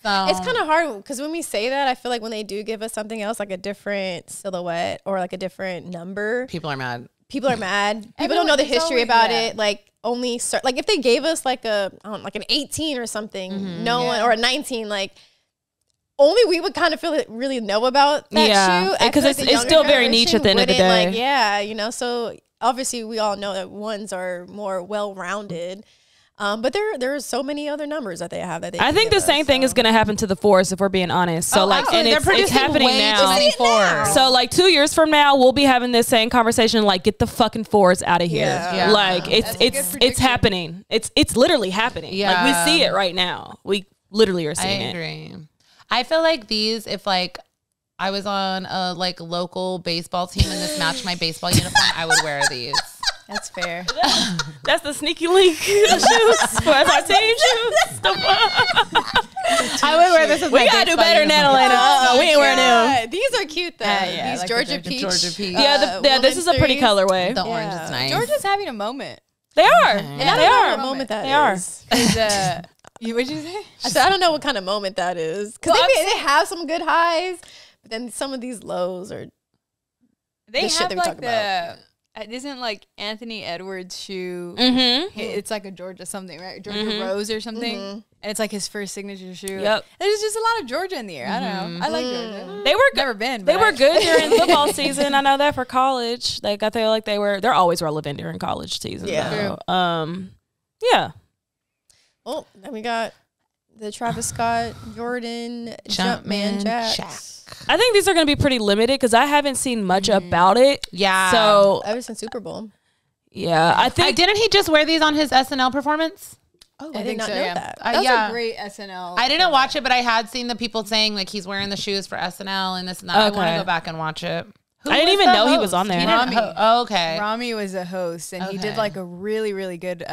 So It's kind of hard because when we say that, I feel like when they do give us something else, like a different silhouette or like a different number, people are mad. People are mad. People don't know the history about it. Like only like if they gave us like like an 18 or something, no one, or a 19, like only we would kind of feel it really know about that shoe. Because it's still very niche at the end of the day. Like, so obviously we all know that ones are more well-rounded. But there are so many other numbers that they have that they I think the same thing is going to happen to the fours if we're being honest. So and it's happening now. So like 2 years from now, we'll be having this same conversation. Like, get the fucking fours out of here. Yeah. Like it's happening. It's literally happening. Yeah. Like we see it right now. We literally are seeing it. I agree. I feel like these, if like I was on a like local baseball team and this matched my baseball uniform, I would wear these. That's fair. That's the sneaky link shoes for our team shoes. I would wear this as we gotta do better than that, Elaina. We ain't wearing them. These are cute though. These like Georgia the peach. Yeah, this is a pretty colorway. The orange is nice. Georgia's having a moment. They are. And I don't know what moment that is. What'd you say? I said I don't know what kind of moment that is because they have some good highs, but then some of these lows are. They shit have that we like talk about. Isn't like Anthony Edwards' shoe? Mm-hmm. It's like a Georgia something, right? Georgia Rose or something, and it's like his first signature shoe. Yep. There's just a lot of Georgia in the air. I don't know. I like Georgia. They were Never been. They were good during football season. I know that for college. Like I feel like they're always relevant during college season. Yeah. Though. Yeah. Oh, then we got the Travis Scott Jordan Jumpman Jacks. I think these are going to be pretty limited because I haven't seen much about it. Yeah. So ever since Super Bowl. yeah, I think didn't he just wear these on his SNL performance? Oh, I did not know that. That's a great SNL. I didn't watch it, but I had seen the people saying like he's wearing the shoes for SNL and this and that. I want to go back and watch it. I didn't even know he was on there. Rami. Okay. Rami was a host, and he did like a really, really good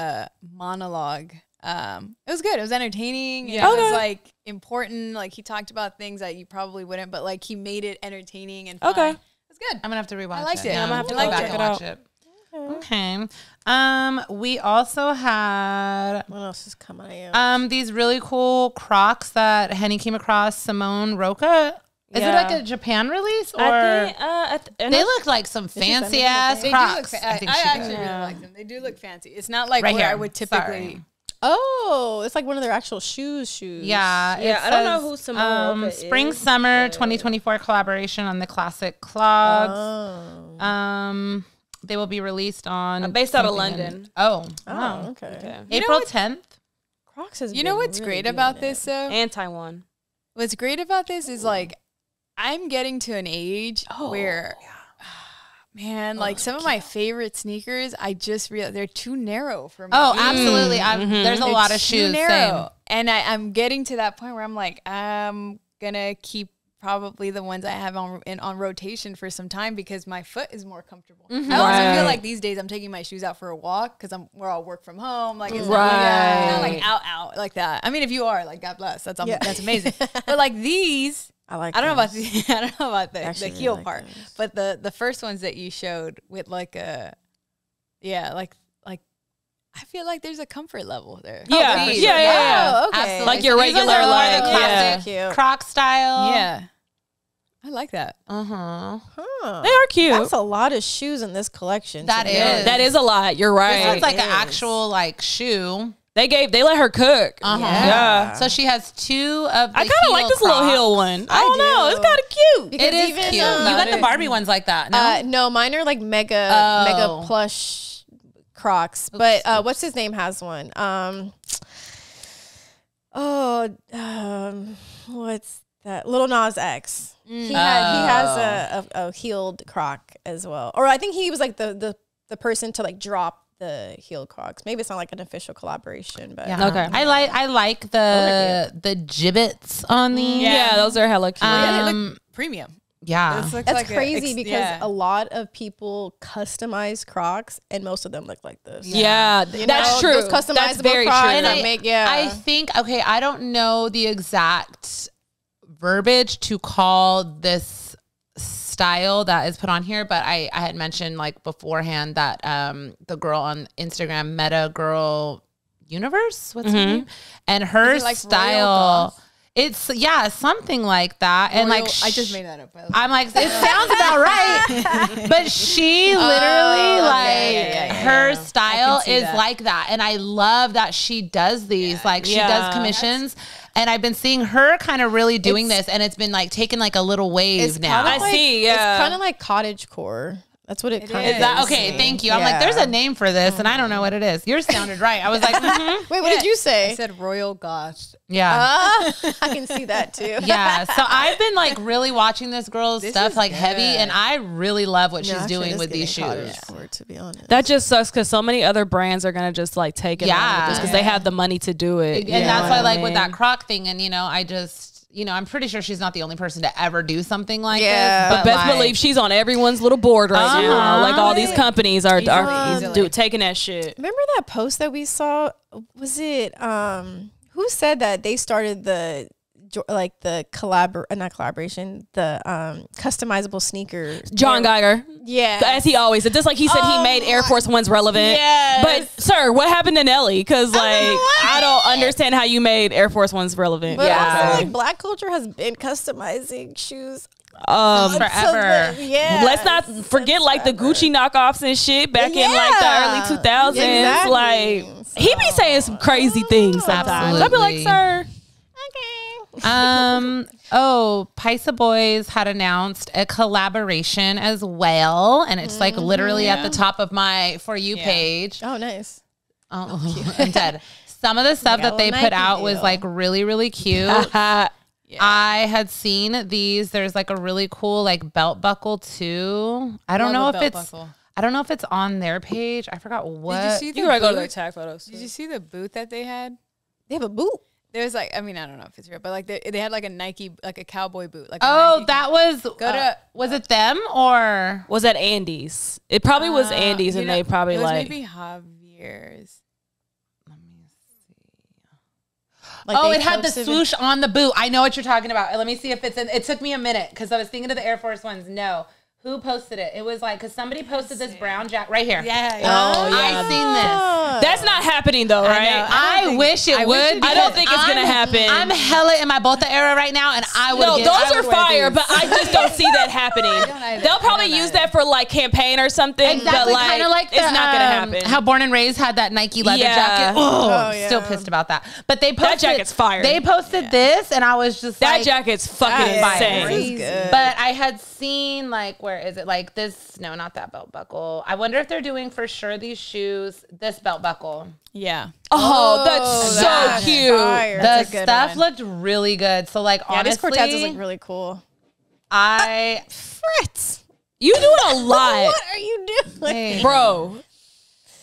monologue. It was good. It was entertaining. Yeah. It was like important. Like he talked about things that you probably wouldn't, but like he made it entertaining and fun. Okay. It's good. I'm gonna have to rewatch it. I liked it. Yeah, I'm gonna have to go back and watch it. Okay. We also had what else is coming out? These really cool Crocs that Henny came across. Simone Roca. Is it like a Japan release or? I think, they look like some fancy ass Crocs. I actually really like them. They do look fancy. It's not like where I would typically. Oh, it's like one of their actual shoes. Yeah. Yeah, I don't know who Simone Roca Spring Summer 2024 collaboration on the classic clogs. They will be released on based out of London. Okay. April 10th. Crocs has. You know what's great about this though? And Taiwan. What's great about this is like I'm getting to an age where, man, like some of my favorite sneakers, I just realized they're too narrow for me. Oh, absolutely. There's a lot of shoes. Same. And I'm getting to that point where I'm like, I'm gonna keep probably the ones I have on rotation for some time because my foot is more comfortable. I also feel like these days I'm taking my shoes out for a walk because we're all work from home. Like it's not like out like that. I mean, if you are, like, God bless, that's amazing. But like these, I don't know about the heel part, but the first ones that you showed with like a I feel like there's a comfort level there. Yeah. Oh, okay. Absolutely. Like your regular, like, classic Croc style. Yeah. I like that. They are cute. That's a lot of shoes in this collection. That is. That is a lot. You're right. This one's like an actual like shoe. They let her cook. Yeah. So she has two of the I kind of like this little heel one. I don't know. It's kind of cute. It is cute. You got the Barbie ones like that. No, mine are like mega plush Crocs, but what's his name has one? What's that? Lil Nas X. He has a heeled Croc as well, or I think he was like the person to like drop the heeled Crocs. Maybe it's not like an official collaboration, but okay. I like the gibbets on these. Yeah, those are hella cute. They look premium. Yeah, that's like crazy because a lot of people customize Crocs, and most of them look like this. Yeah, that's true. Those customizable that's very Crocs true. I think I don't know the exact verbiage to call this style that is put on here, but I had mentioned like beforehand that the girl on Instagram, Meta Girl Universe, what's her name, and her style. It's something like that. And like I just made that up. I'm like, it sounds about right. But she literally her style is like that. And I love that she does these. Like she does commissions. And I've been seeing her kind of really doing this, and it's been like taking like a little wave now. I see. Yeah, it's kind of like cottagecore. That's what it kind of is. Okay, thank you. I'm like, there's a name for this, and I don't know what it is. Yours sounded right. I was like, wait, what did you say? I said Royal Goth. Yeah. I can see that too. Yeah. So I've been like really watching this girl's stuff like heavy, and I really love what she's doing with these shoes. To be honest, that just sucks because so many other brands are gonna just like take it because they have the money to do it. And that's why, like with that Croc thing, and I just. I'm pretty sure she's not the only person to ever do something like this. But best believe she's on everyone's little board right now. Like all these companies are taking that shit. Remember that post that we saw? Was it who said that they started the customizable sneaker? John Geiger. Yeah. As he always did. Just like he said he made Air Force Ones relevant. Yes. But sir, what happened to Nelly? Because like I don't understand how you made Air Force Ones relevant. But also like Black culture has been customizing shoes forever. Let's not forget like the Gucci knockoffs and shit back in like the early 2000s. Exactly. Like he be saying some crazy things sometimes. I'd be like, sir. Paisa Boys had announced a collaboration as well, and it's like literally at the top of my For You page. Oh, nice. Oh, I'm dead. Some of the stuff that they put out was like really, really cute. I had seen these. There's like a really cool like belt buckle too. I don't know if it's I don't know if it's on their page. I forgot what. Did you see the You gotta go to their boot? tag photos. Did you see the boot that they had? They have a boot. There was like, I mean, I don't know if it's real, but like they had like a Nike, like a cowboy boot. Like That was. Was it them or Was at Andy's. It probably was Andy's, and they probably it was like. maybe Javier's. Like it had the swoosh on the boot. I know what you're talking about. Let me see if it's in. It took me a minute because I was thinking of the Air Force ones. No. Who posted it? It was like, because somebody posted this brown jacket right here. Yeah. Oh, yeah. I seen this. That's not happening though, right? I wish it would. I don't think it's gonna happen. I'm hella in my Bota era right now, and I would. No, I those would are wear fire, these. but I just don't see that happening. either. They'll probably I don't use either. that for like campaign or something. Exactly, but like, kind of like it's not gonna happen. How Born and Raised had that Nike leather Yeah. jacket. Oh, yeah. Still pissed about that. But they posted That jacket's fire. They posted this, and I was just that like, jacket's fucking is fire. insane. Crazy. Good. But I had seen like, where is it? Like this? No, not that belt buckle. I wonder if they're doing for sure these shoes. This belt buckle. Yeah. Oh, that's that's so cute. fire. The a good stuff one. looked really good. So like, Yeah, these honestly, Cortezes look really cool. I Fritz, You doing a lot, what are you doing? Hey. bro.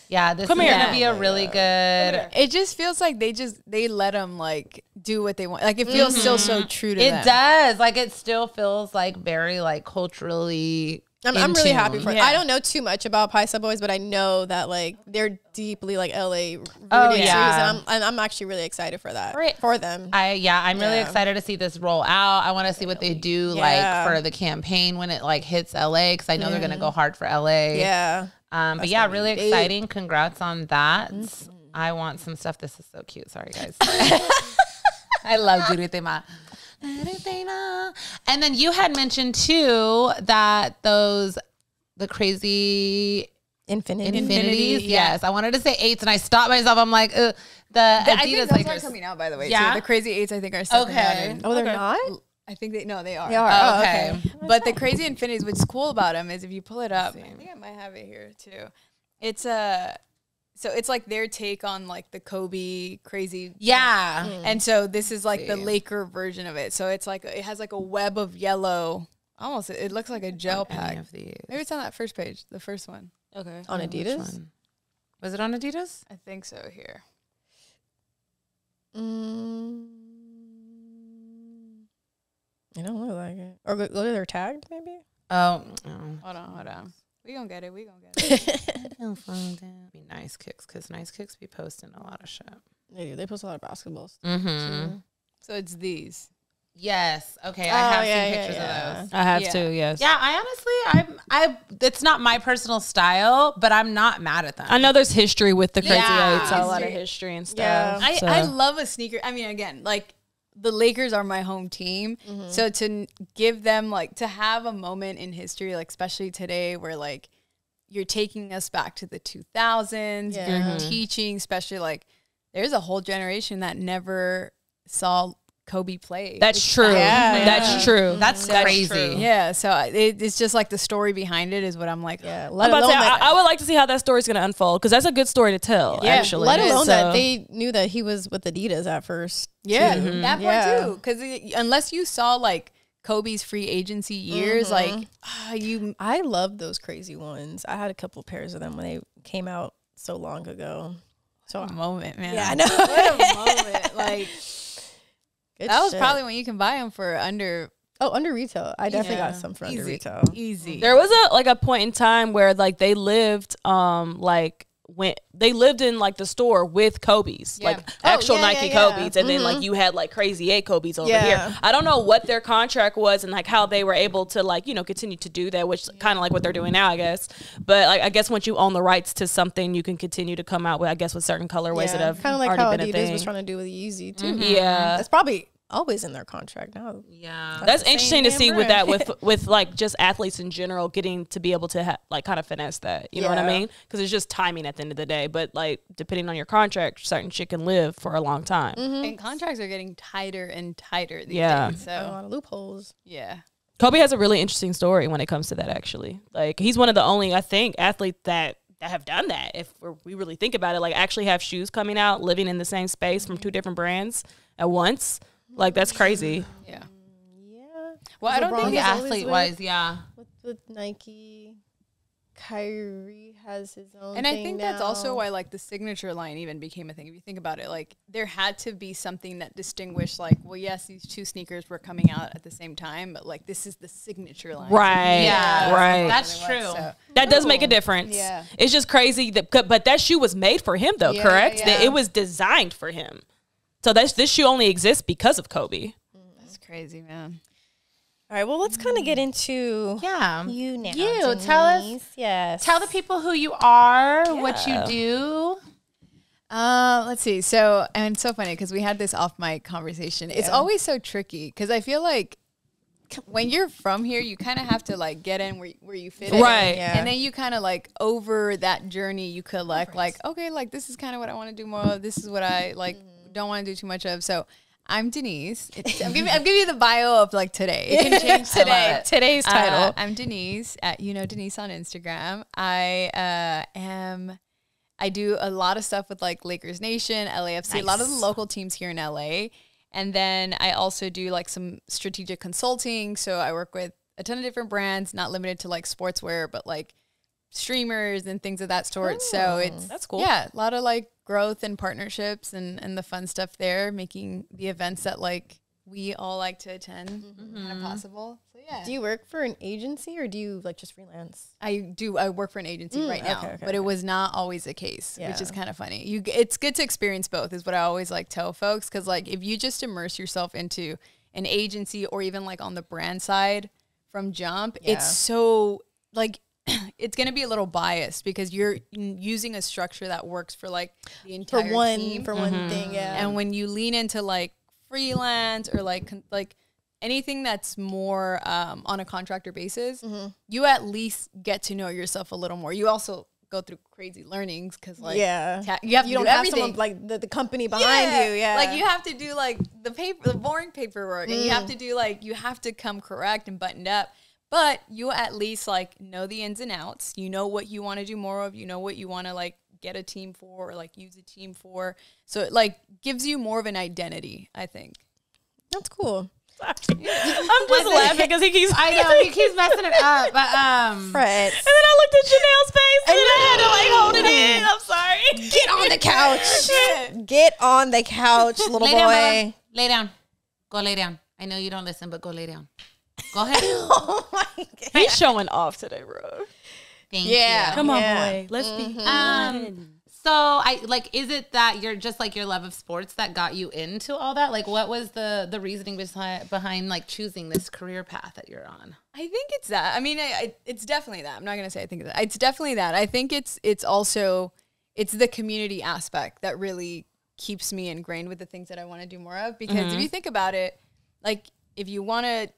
Yeah, this Come is here. gonna be a really good. It just feels like they let them like do what they want. Like it feels still so true to them. It does. Like it still feels like very like culturally. I'm really happy for it. Yeah. I don't know too much about Paisa Boys, but I know that like they're deeply like LA rooted Oh, shoes, yeah. and I'm actually really excited for that Right. for them. I'm really Yeah. excited to see this roll out. I want to see what they do Yeah. like for the campaign when it like hits LA because I know they're gonna go hard for LA. Yeah, But yeah, gonna be really big. exciting. Congrats on that. I want some stuff. This is so cute. Sorry guys. I love Gurutema. And then you had mentioned too that the crazy infinities. yeah. Yes, I wanted to say 8s, and I stopped myself. I'm like, the I think Adidas those are Lakers. coming out by the way. Yeah? Too. The Crazy Eights I think are stepping Okay. out in- Oh, they're not. I think they are. They are. Oh, Oh, okay. okay. But the Crazy Infinities, what's cool about them is if you pull it up, I think I might have it here too. It's so it's like their take on like the Kobe crazy. Yeah. And so this is like the Laker version of it. So it's like it has like a web of yellow. Almost, it looks like a gel pack. Any of these. Maybe it's on that first page, the first one. Okay. On Which Adidas. one? Was it on Adidas? I think so. Here. I don't look like it. Or go to their tagged maybe. Oh. Hold on. We gonna get it. Be Nice Kicks, because Nice Kicks be posting a lot of shit. They do. They post a lot of basketballs. Mm-hmm. So it's these. Yes. Okay. I have yeah, seen yeah, pictures yeah. of those. I have Yeah. to. Yes. Yeah, I honestly, it's not my personal style, but I'm not mad at them. I know there's history with the Crazy Yeah. Eights, a lot of history and stuff. Yeah. I love a sneaker. I mean, again, like the Lakers are my home team. So to give them like to have a moment in history, like especially today where like you're taking us back to the 2000s, Yeah. you're teaching, especially like there's a whole generation that never saw Kobe play. That's true. Yeah. That's true. That's crazy. true. Yeah, so it's just like the story behind it is what I'm like. Yeah. I'm Let about to alone say, that. I would like to see how that story's going to unfold because that's a good story to tell, Yeah, actually. Let alone So- that they knew that he was with Adidas at first. Yeah, too. that Yeah. part too. Because unless you saw like Kobe's free agency years, like you. I love those crazy ones. I had a couple pairs of them when they came out so long ago. So A moment, man. yeah, I know. What a moment! Like Good that was shit. probably when you can buy them for under under retail. I definitely Yeah. got some for under easy, retail. easy. There was a point in time where like they lived like when they lived in like the store with Kobe's, Yeah. like actual yeah, Nike yeah, yeah. Kobe's, and then like you had like Crazy 8 Kobe's over Yeah. here. I don't know what their contract was and like how they were able to like, you know, continue to do that, which kind of like what they're doing now, I guess. But like I guess once you own the rights to something, you can continue to come out with, I guess, with certain colorways that have kind of like already how been a Adidas thing. was trying to do with Yeezy too. Yeah. That's probably always in their contract now. Yeah. That's the interesting to same see damn with that brand. with like just athletes in general getting to be able to like kind of finesse that, you know what I Yeah. mean? Because it's just timing at the end of the day. But like depending on your contract, certain shit can live for a long time. and contracts are getting tighter and tighter these Yeah. days. A So lot of loopholes. yeah, Kobe has a really interesting story when it comes to that. Actually, like he's one of the only I think athletes that have done that. If we really think about it, like actually have shoes coming out, living in the same space from two different brands at once. Like that's crazy. yeah. Yeah. Well, I don't LeBron think was Like always athlete wise, yeah. with Nike. Kyrie has his own And I thing think now. that's also why like the signature line even became a thing. If you think about it, like there had to be something that distinguished like, well, yes, these two sneakers were coming out at the same time, but like this is the signature line. Right. Yeah, Right. That's true. So, That does make a difference. Yeah. It's just crazy but that shoe was made for him though, Yeah, correct? yeah. That it was designed for him. So this shoe only exists because of Kobe. that's crazy, man. All right, well, let's kind of get into you now. You tell us. Denise. Yes. Tell the people who you are, what you do. Let's see. So, and it's so funny because we had this off mic conversation. It's always so tricky because I feel like when you're from here, you kind of have to like get in where you fit in. Right. Yeah. And then you kind of like over that journey, you collect like, okay, like this is kind of what I want to do more of. This is what I like don't want to do too much of. So I'm Denise. I'm giving you the bio of like today. It can change today. Today's title. I'm Denise at Denise on Instagram. I do a lot of stuff with like Lakers Nation, LAFC, a lot of the local teams here in LA. And then I also do like some strategic consulting. So I work with a ton of different brands, not limited to like sportswear, but like streamers and things of that sort. So That's cool. Yeah, a lot of like growth and partnerships and the fun stuff there, making the events that like we all like to attend kind of possible. So yeah. Do you work for an agency or do you like just freelance? I do. I work for an agency right now, okay, but it was not always the case, which is Yeah. kind of funny. It's good to experience both, is what I always like tell folks, because like if you just immerse yourself into an agency or even like on the brand side from jump, it's so like it's gonna be a little biased because you're using a structure that works for like the entire team. For one thing, yeah. And when you lean into like freelance or like anything that's more on a contractor basis, you at least get to know yourself a little more. You also go through crazy learnings because like you have to don't do have everything. someone like the company behind you. Yeah. Like you have to do like the boring paperwork, and you have to do like you have to come correct and buttoned up. But you at least like know the ins and outs. You know what you want to do more of. You know what you want to like get a team for or like use a team for. So it like gives you more of an identity, I think. That's cool. I'm just laughing because he keeps. I know he keeps messing it up, but Fred. And then I looked at Janelle's face, and then I had to like hold it in. I'm sorry. Get on the couch. Get on the couch, little lay boy. down, Bella. Lay down. Go lay down. I know you don't listen, but go lay down. Go ahead. Oh my God. He's showing off today, bro. Thank Yeah. you. Come on, Yeah. boy. Let's be. So I like, is it that you're just like your love of sports that got you into all that? Like, what was the reasoning behind like choosing this career path that you're on? I think it's that. I mean, it's definitely that. I'm not gonna say I think that. It's definitely that. I think it's also the community aspect that really keeps me ingrained with the things that I want to do more of. Because if you think about it, like if you want to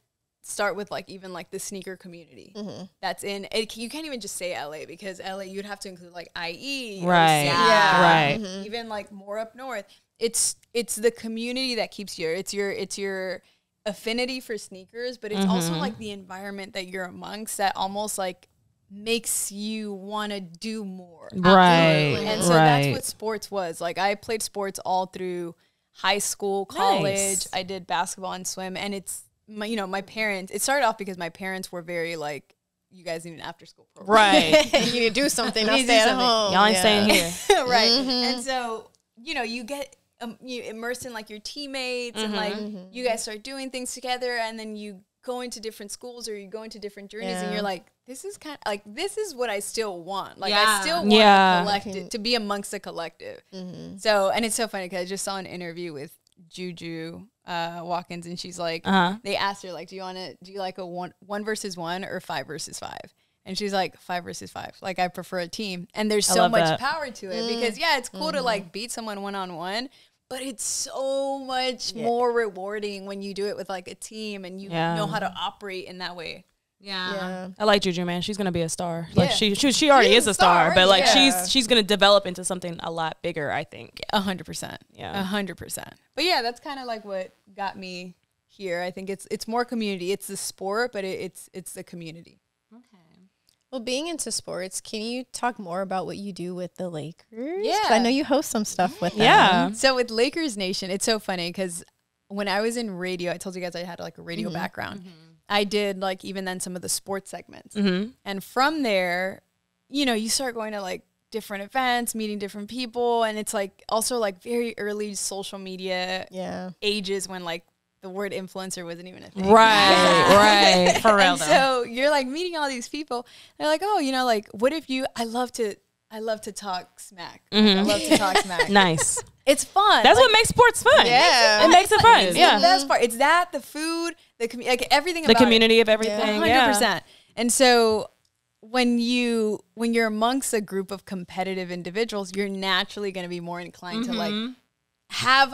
start with like even like the sneaker community that's in it, you can't even just say LA, because LA you'd have to include like IE, Right. OC, Right. even like more up north. It's the community that keeps you. It's your affinity for sneakers, but it's also like the environment that you're amongst that almost like makes you want to do more. Right. And so that's what sports was. Like I played sports all through high school, college. Nice. I did basketball and swim, and it's my parents, it started off because my parents were very like, you guys need an after school program. Right. You need to do something. You Not need to stay do at something. home. Y'all ain't staying here. Right. And so, you get you immersed in like your teammates and like you guys start doing things together, and then you go into different schools or you go into different journeys and you're like, this is kind of like, this is what I still want. Like I still want a collective, to be amongst a collective. So, and it's so funny because I just saw an interview with Juju Watkins, and she's like, they asked her like, do you like a one versus one or 5 versus 5? And she's like, 5 versus 5. Like I prefer a team, and there's so much power to it because it's cool to like beat someone one-on-one, but it's so much more rewarding when you do it with like a team and you know how to operate in that way. Yeah. I like Juju, man. She's gonna be a star. Like she already is a star, but like she's gonna develop into something a lot bigger, I think. 100%. Yeah. 100%. But yeah, that's kind of like what got me here. I think it's more community. It's the sport, but it's the community. Well, being into sports, can you talk more about what you do with the Lakers? Yeah. 'Cause I know you host some stuff with them. Yeah. So with Lakers Nation, it's so funny because when I was in radio, I told you guys I had like a radio background. I did like even then some of the sports segments. And from there, you know, you start going to like different events, meeting different people. And it's like also like very early social media ages when like the word influencer wasn't even a thing. Right. For real and so you're like meeting all these people. They're like, oh, you know, like what if you, I love to talk smack. I love to talk smack. Nice. It's fun. That's like, what makes sports fun. Yeah. It makes it fun. It's Yeah. the best part. It's that, the food, like everything The about community it. of everything. 100%. Yeah. And so when you're amongst a group of competitive individuals, you're naturally going to be more inclined to like have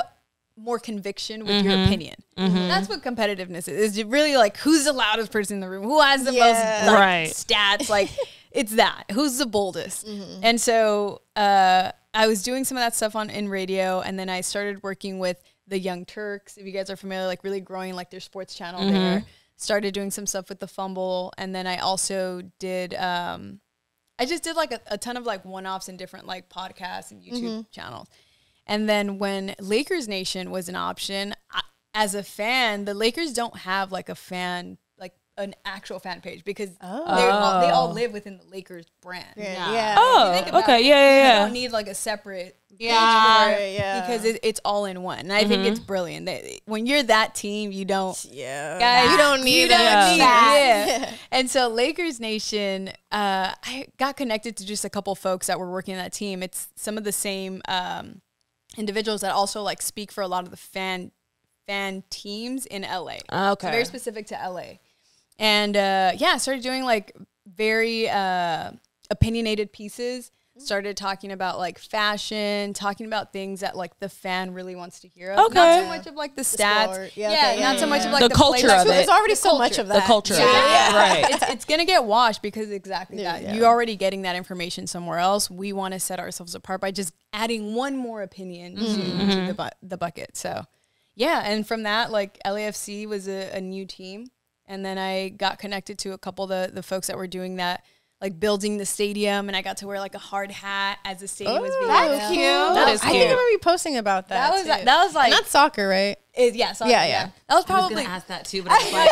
more conviction with your opinion. That's what competitiveness is. It's really like who's the loudest person in the room, who has the most like, stats, like it's that. Who's the boldest? And so I was doing some of that stuff in radio, and then I started working with the Young Turks. If you guys are familiar, like really growing like their sports channel there. Started doing some stuff with the Fumble, and then I also did I just did like a ton of like one-offs in different like podcasts and YouTube channels. And then when Lakers Nation was an option, as a fan, the Lakers don't have like a fan, like an actual fan page because they all live within the Lakers brand. Oh, okay. Yeah. You don't need like a separate page for it because it's all in one. And I think it's brilliant. When you're that team, you don't, guys, you don't need that. And so Lakers Nation, I got connected to just a couple folks that were working on that team. It's some of the same individuals that also like speak for a lot of the fan teams in LA. Okay. So very specific to LA. And I started doing like very opinionated pieces. Started talking about like fashion, talking about things that like the fan really wants to hear of. Okay. Not so much of like the stats. Not so much of like the culture of it. There's already so much of that. The culture of it. Right. It's going to get washed because exactly that. You're already getting that information somewhere else. We want to set ourselves apart by just adding one more opinion to the bucket. So, yeah. And from that, like LAFC was a new team. And then I got connected to a couple of the folks that were doing that, like building the stadium, and I got to wear like a hard hat as the stadium was being built. That's cute. That is I think I'm gonna be posting about that. That was like not soccer, right? Soccer, yeah. That was I was probably. gonna ask that too, but I was like,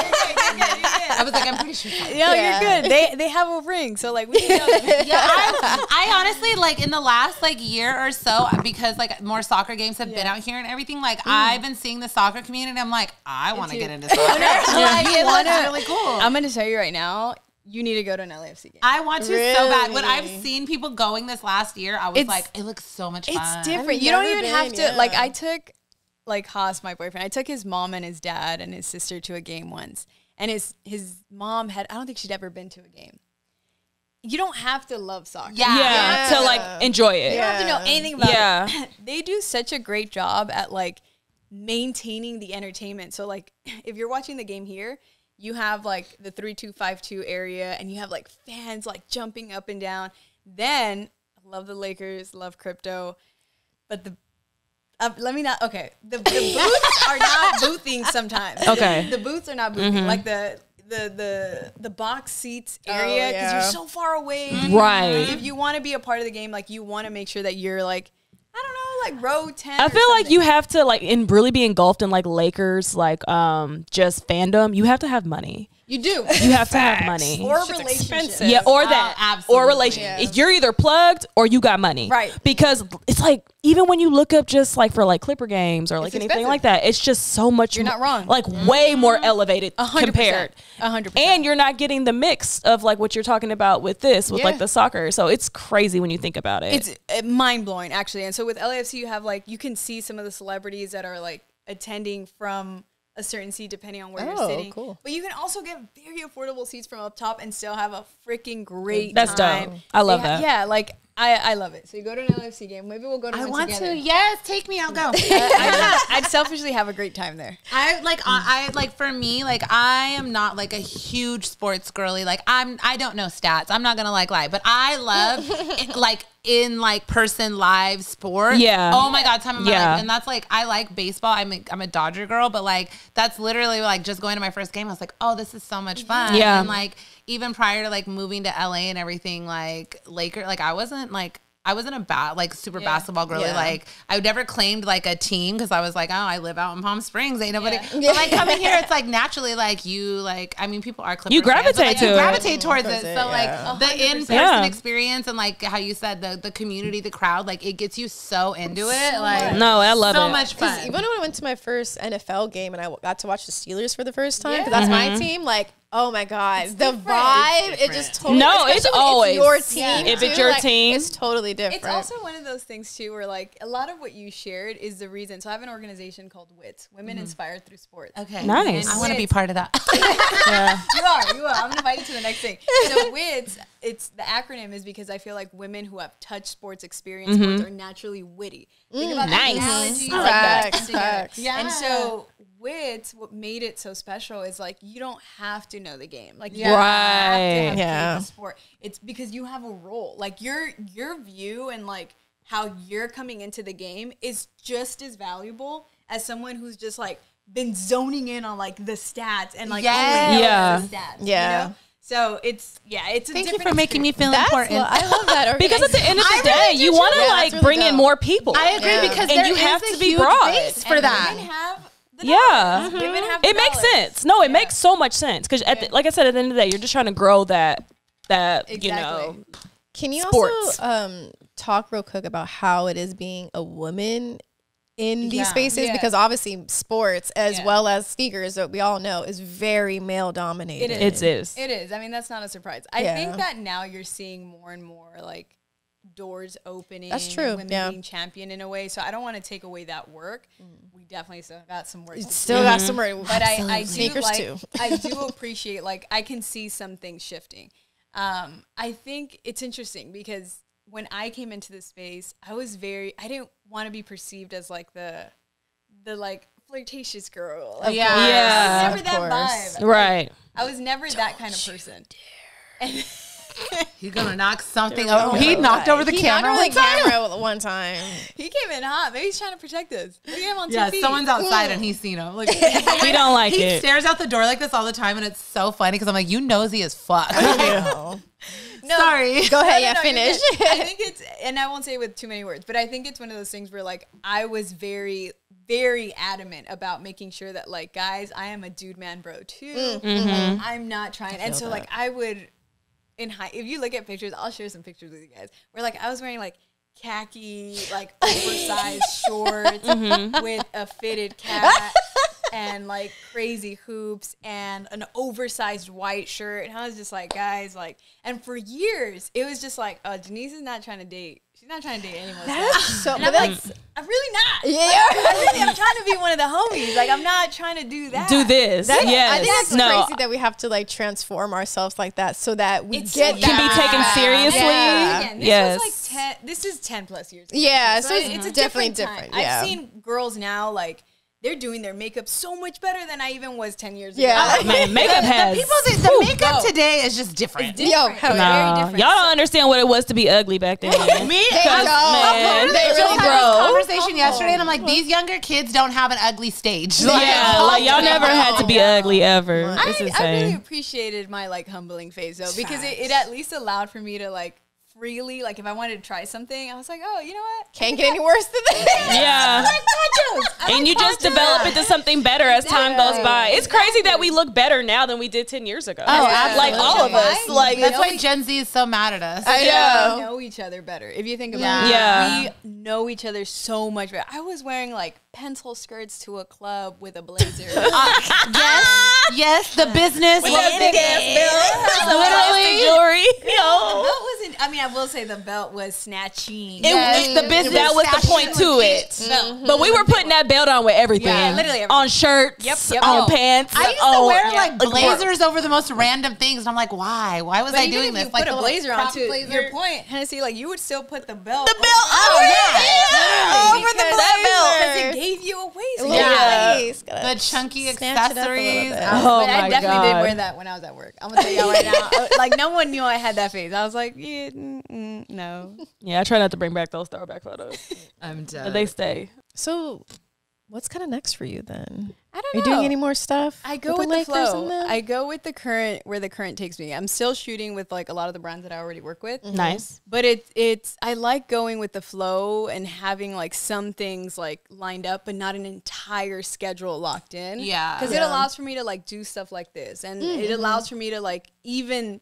I was like, I'm pretty sure. You're good. They have a ring, so like we can go. I honestly like in the last like year or so, because like more soccer games have been out here and everything. Like I've been seeing the soccer community. I'm like, I want to get into soccer. It looks really cool. I'm gonna tell you right now. You need to go to an LAFC game. I want to so bad. When I've seen people going this last year, I was like, it looks so much fun. It's different. You don't even have to, like, I took, like, Haas, my boyfriend, I took his mom and his dad and his sister to a game once. And his mom I don't think she'd ever been to a game. You don't have to love soccer. Yeah. To, like, enjoy it. You don't have to know anything about it. They do such a great job at, like, maintaining the entertainment. So, like, if you're watching the game here, you have like the 3252 area and you have like fans like jumping up and down. Then I love the Lakers, love crypto, but the booths are not boothing sometimes. Okay. The booths are not boothing. Like the box seats area because you're so far away. Right. If you want to be a part of the game, like you want to make sure that you're like, I don't know, like row 10. I feel like you have to like really be engulfed in like Lakers, like just fandom. You have to have money. You do. You have to have money. Or relationships. Yeah, or that. Absolutely. Or relationship. You're either plugged or you got money. Right. Because it's like, even when you look up just like for like Clipper games or like anything expensive. like that, it's just so much. You're not wrong. Like way more elevated 100%. compared. 100%. And you're not getting the mix of like what you're talking about with this, with like the soccer. So it's crazy when you think about it. It's mind blowing actually. And so with LAFC, you have like, you can see some of the celebrities that are like attending from a certain seat depending on where you're sitting. Cool. But you can also get very affordable seats from up top and still have a freaking great That's time. dope. I love that. Yeah, like I love it. So you go to an LAFC game. Maybe we'll go to I one want together. to. Yes, take me. I'll go. I'd selfishly have a great time there. I like for me, like I am not like a huge sports girly. Like I don't know stats. I'm not gonna like lie, but I love it, like in like person live sport. Yeah. Oh my God, time of my Yeah. life. And that's like I like baseball. I'm a Dodger girl, but like that's literally like just going to my first game. I was like, oh, this is so much fun. Yeah. And like even prior to like moving to LA and everything, like Lakers, like I wasn't like I wasn't a super basketball girly. Yeah. Like I never claimed like a team because I was like, oh, I live out in Palm Springs. Ain't nobody. But like coming here, it's like naturally like you like. I mean, people are Clippers You gravitate fans, but, like, to you it. gravitate towards it. So like the in-person experience and like how you said the community, the crowd, like it gets you so into it. Like No, I love so it. much fun. Even when I went to my first NFL game and I got to watch the Steelers for the first time, because that's my team, like, oh my God, the vibe, it just totally, No, it's especially when always your team. if it's too, your like, team. it's totally different. It's also one of those things too where like a lot of what you shared is the reason. So I have an organization called WITS, Women Inspired Through Sports. Okay, Nice. I want to be part of that. You are. I'm gonna invite you to the next thing. So WITS, it's the acronym is because I feel like women who have touched sports, experienced sports, are naturally witty. Think about Nice. the analogy, I like that. that. Facts. Yeah. And so WITS, what made it so special is like you don't have to know the game. Like you Right. don't have to have Yeah. played the sport. It's because you have a role. Like your view and like how you're coming into the game is just as valuable as someone who's just like been zoning in on like the stats and like only knows the stats. Yeah. You know? So it's a Thank you different for making me feel That's important. what, I love that. Because at the end of the I day, really do you want to too. Yeah, like that's really bring in dope. more people. I agree Yeah. because And there you is have a to be huge broad. base for and that. women have the Yeah. dollars. Women have the It makes dollars. sense. No, it makes so much sense because like I said, at the end of the day, you're just trying to grow that you know. Exactly. Can you sports. also talk real quick about how it is being a woman in these Yeah. spaces? Yeah. Because obviously sports, as Yeah. well as sneakers, that we all know, is very male dominated. It It is. It is. I mean, that's not a surprise. I Yeah. think that now you're seeing more and more like doors opening. That's true, Women yeah. being championed in a way. So I don't want to take away that work. We definitely still got some work to do. Still got some more, But I do sneakers like, too. I do appreciate, like, I can see some things shifting. I think it's interesting because when I came into this space, I didn't want to be perceived as like the like flirtatious girl. Like, Yeah. Yeah. I was never Of that course. vibe. Right. I was never that kind of person. And He's gonna knock something Oh over. He knocked over the He camera knocked one over the time. camera one time. he came in hot. Maybe he's trying to protect us. Look at him on Yeah, TV. someone's outside and he's seen him. Look, We don't like he it. stares out the door like this all the time, and it's so funny because I'm like, you nosy as fuck. No. Sorry. Go ahead, No, yeah, you're finish. good. I think it's, and I won't say it with too many words, but I think it's one of those things where like I was very, very adamant about making sure that like, guys, I am a dude man bro too. I'm not trying. And so like I would if you look at pictures, I'll share some pictures with you guys where like I was wearing like khaki, like oversized shorts with a fitted cap and like crazy hoops and an oversized white shirt. And I was just like, guys, like, and for years it was just like, oh, Denise is not trying to date. She's not trying to date anyone. That's so, And but I'm like, that's, I'm really not. yeah. I'm trying to be one of the homies. Like, I'm not trying to do that. Do this. I Yes. think it's No. crazy that we have to like transform ourselves like that so that we It's get so that. Can be taken seriously. Yeah. Again, this Yes. was like 10. This is 10 plus years ago. Yeah, so it's a definitely different time. different, yeah. I've seen girls now like they're doing their makeup so much better than I even was 10 years Yeah. ago. Man, makeup has. The makeup today is just different. Yo, Different. hell It's yeah. very No, different. y'all don't understand what it was to be ugly back then. Me, They Man, don't. They we really just had grow. this conversation yesterday, and I'm like, these younger kids don't have an ugly stage. Yeah, like y'all never had to be ugly ever. It's I insane. really appreciated my like humbling phase though because it at least allowed for me to like freely like if I wanted to try something I was like, oh, you know what, Can't get any worse than that. Yeah. nachos. I And like you just nachos. develop into something better as time goes by. It's crazy that we look better now than we did 10 years ago. Like all of us. Like That's why Gen Z is so mad at us. I We know. know each other better. If you think about Yeah. it, Yeah. we know each other so much better. I was wearing like pencil skirts to a club with a blazer. Yes, the business. literally jewelry. The belt wasn't. I mean, I will say the belt was snatching. It was the business. That was the point to it. But we were putting that belt on with everything. Yeah, literally everything. On shirts, Yep. on Oh. pants. I used to on- wear like yeah. blazers over the most random things, and I'm like, why? Why was But I even doing if this? you Like put a little blazer on, crop to blazer. your point, Hennessy, like you would still put the belt. The belt over the Because blazer. it gave you a waist. Yeah. Nice. Gotta The chunky snatch it up a little accessories. bit. Oh But I my definitely did God. wear that when I was at work. I'm gonna tell y'all right now. Like no one knew I had that phase. I was like, yeah, no. Yeah, I try not to bring back those throwback photos. I'm But done. they stay. So What's kind of next for you then? I don't Are you know. doing any more stuff? I go with the Lakers flow. and them? I go with the current, where the current takes me. I'm still shooting with like a lot of the brands that I already work with. Nice. But it's I like going with the flow and having like some things like lined up, but not an entire schedule locked in. Yeah. Because it allows for me to like do stuff like this, and it allows for me to like even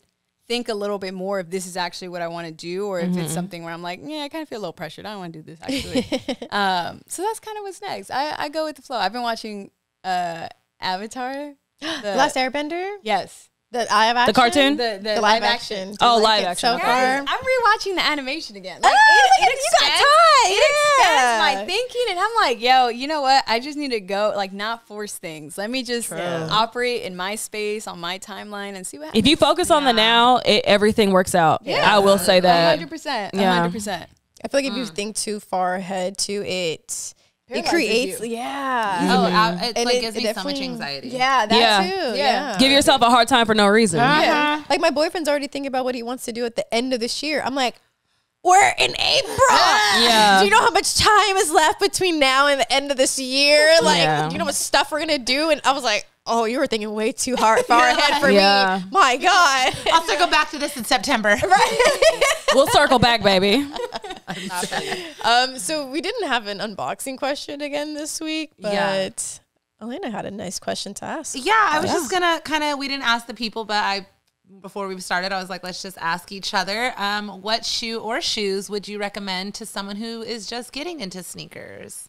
think a little bit more if this is actually what I want to do, or if it's something where I'm like, yeah, I kind of feel a little pressured. I don't want to do this actually. So that's kind of what's next. I go with the flow. I've been watching Avatar. The Last Airbender? Yes. The live action? The cartoon? The live action. Do you Oh, like live it action, so okay. far? I'm rewatching the animation again. Like, you got expands, time, it expands yeah. my thinking, and I'm like, yo, you know what? I just need to go, like, not force things. Let me just operate in my space, on my timeline, and see what happens. If you focus on the now, everything works out. Yeah. I will say that. 100%. Yeah. 100%. I feel like if you think too far ahead to it, it Paralyzes creates, you. Oh, it And like it gives me so much definitely- anxiety. Yeah, that Yeah. too. Yeah. Yeah. Give yourself a hard time for no reason. Yeah. Like my boyfriend's already thinking about what he wants to do at the end of this year. I'm like, we're in April. Yeah. Do you know how much time is left between now and the end of this year? Like, Yeah. do you know what stuff we're gonna do? And I was like, oh, you were thinking way too far ahead for Yeah. me. My God. I'll circle back to this in September. We'll circle back, baby. So we didn't have an unboxing question again this week, but Yeah. Elaina had a nice question to ask. Yeah, I was just gonna we didn't ask the people, but before we started, I was like, let's just ask each other, what shoe or shoes would you recommend to someone who is just getting into sneakers?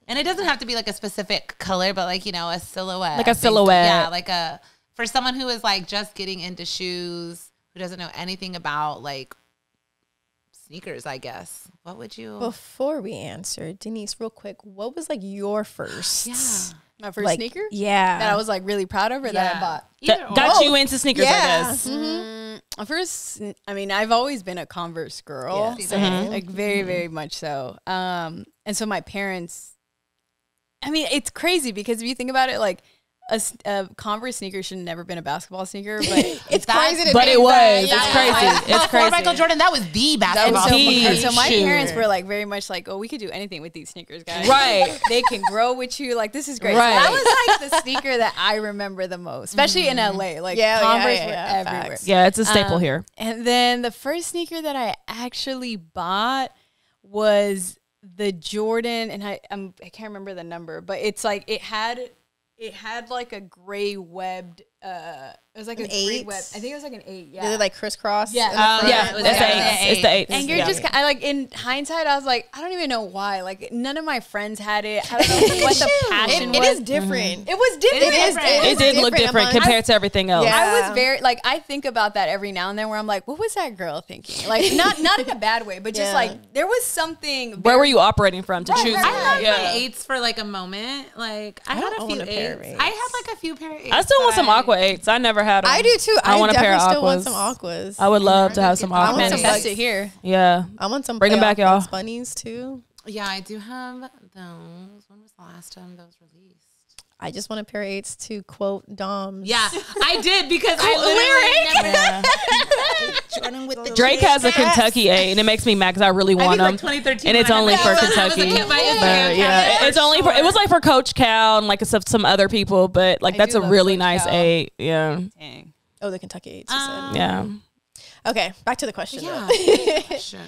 And it doesn't have to be like a specific color, but like, a silhouette. Like a silhouette. Yeah, for someone who is like just getting into shoes, who doesn't know anything about like sneakers, I guess. What would you? Before we answer, Denise, real quick, what was like your first? Yeah. My first sneaker? Yeah. That I was like really proud of, or that I bought? Got you into sneakers, I Yeah. guess. First, I mean, I've always been a Converse girl, Yeah, so like very, very much so. And so my parents, I mean, it's crazy because if you think about it, like a Converse sneaker should have never been a basketball sneaker, but it's crazy to But think it was. that. It's Yeah. crazy. It's Before crazy. Michael Jordan, that was the and basketball. so, The and so my shoe. parents were like very much like, oh, we could do anything with these sneakers, guys. Right. They can grow with you. Like, this is great. Right. So that was like the sneaker that I remember the most, especially in LA. Like, Converse were everywhere. facts. Yeah, it's a staple here. And then the first sneaker that I actually bought was the Jordan, and I can't remember the number, but it's like it had like a gray webbed. It was like An a gray 8? web. I think it was like an 8. Yeah. Did it like crisscross? Yeah. in the front? Yeah, it was it's like the an eights. It's the eights. And you're Yeah. just I like in hindsight, I was like, I don't even know why. Like none of my friends had it. I don't know what the passion It was. is different. It was different. It did look different compared to everything else. Yeah. I was very like I think about that every now and then where I'm like, what was that girl thinking? Like not in a bad way, but just Yeah. like there was something. Where were you operating from to choose? right, I that? had my eights for like a moment. Like I had don't a own few a pair of eights. eights. I had like a few pair of eights. I still want but some Aqua 8s. I never had them. I do too. I want a pair of definitely still want Aquas. some aquas. I would love to have some I want Aquas. some Test it here. Yeah. I want some Bring 'em back, y'all. bunnies too. Yeah, I do have those. When was the last time those released? I just want a pair of 8s to quote Doms. Yeah, I did because I literally never. Jordan with the Drake has a Kentucky 8, and it makes me mad because I really want them. like 2013 And it's when I only got for those. That was a Kentucky. kid by Instagram But, yeah, account, it's only for. It was like for Coach Cal and like some other people, but like I that's do a love really Coach nice Cal. 8. Yeah, Dang. Oh, the Kentucky 8s. You said. yeah. Okay, back to the question. Yeah. though. Question.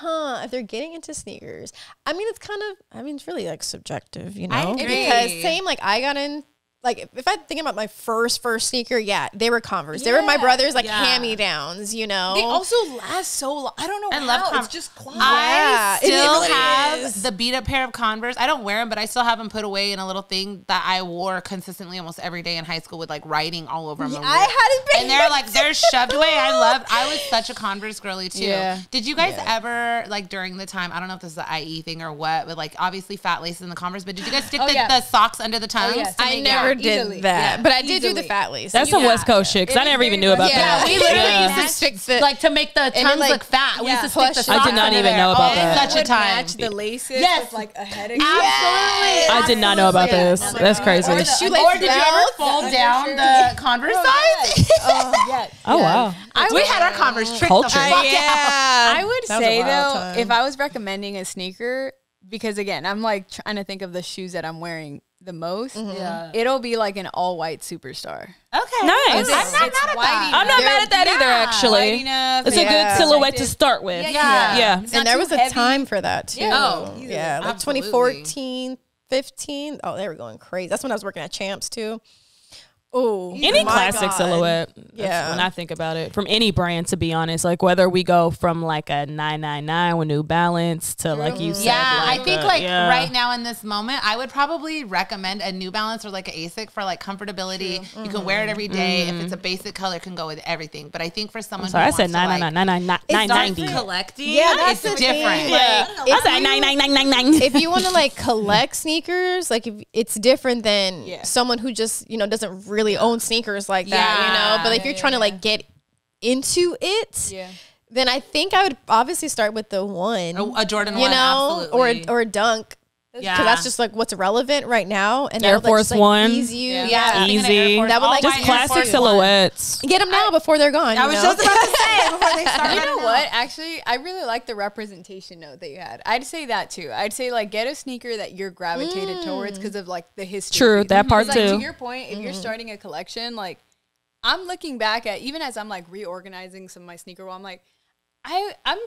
If they're getting into sneakers, I mean, it's really like subjective, you know? I agree. Because same, like I got in, like if I'm thinking about my first sneaker, yeah, they were Converse. They were my brother's like Yeah. hand-me-downs, you know? They also last so long. I don't know I how. love It's Converse. just cloth. Yeah, I it still really have is. the beat up pair of Converse. I don't wear them, but I still have them put away in a little thing that I wore consistently almost every day in high school with like writing all over them. I hadn't been. And they're shoved away. I was such a Converse girly too. Yeah. Did you guys ever, like during the time, I don't know if this is the IE thing or what, but like obviously fat laces in the Converse, but did you guys stick the socks under the tongues? yeah. to I make- never yeah. did easily. that, Yeah. but I did do the Easily. fat lace. That's some West Coast shit because I It never is even very knew about much- Yeah, that. we literally Yeah. used to stick the Like to make the tongues like- look fat. We used to stick plush the it. socks I did not under even there. know about Oh, that. Such a Would time. match the laces Yes. with like a headache. Absolutely. I did not know about this. Oh my That's God. crazy. Or the shoelace Or did you ever belts, fold down the Converse size? Yes. Oh wow. We had our Converse tricked Culture. the fuck out. yeah. I would That was a say wild though, time. if I was recommending a sneaker, because again, I'm like trying to think of the shoes that I'm wearing the most. Yeah. It'll be like an all white Superstar. Okay. Nice. I'm not mad at that either, actually. It's a good silhouette to start with. Yeah. And there was a time for that too. Oh, yeah, like absolutely. 2014, 15. Oh, they were going crazy. That's when I was working at Champs too. Oh, Any classic silhouette. Yeah. When I think about it, from any brand, to be honest, like whether we go from like a 999 with New Balance to like you said. Yeah, like I think right now in this moment, I would probably recommend a New Balance or like an ASIC for like comfortability. You can wear it every day. If it's a basic color, it can go with everything. But I think for someone Sorry, who I said wants to, 990. collecting, Yeah, that's it's the thing. different. Yeah, I said 9999. If you want to like collect sneakers, like if it's different than someone who just doesn't really own sneakers like that, But if you're trying to like get into it, then I think I would obviously start with the one, A Jordan 1, absolutely. or a Dunk. Because that's just like what's relevant right now, and Air Force One, easy, easy. That would like just classic silhouettes. Get them now before they're gone. I was just about to say before they start. You know what? Actually, I really like the representation note that you had. I'd say that too. I'd say like get a sneaker that you're gravitated towards because of like the history. True, that part like, too. To your point, if you're starting a collection, like I'm looking back at even as I'm like reorganizing some of my sneaker wall, I'm like, I'm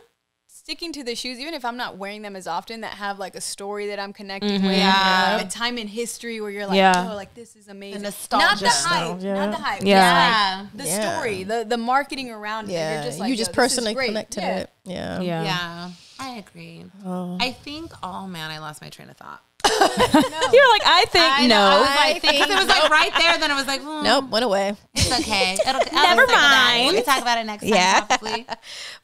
sticking to the shoes, even if I'm not wearing them as often, that have like a story that I'm connecting with, a time in history where you're like, oh, like this is amazing. Not the hype, not the hype. Yeah. Like, the story, the marketing around it. You're just like, you just personally connect to it. Yeah, I agree. I think, oh man, I lost my train of thought. You're like, I think no. I was like, because it was like right there, then it was like, nope, went away. It's okay. Never mind. We can talk about it next time, probably.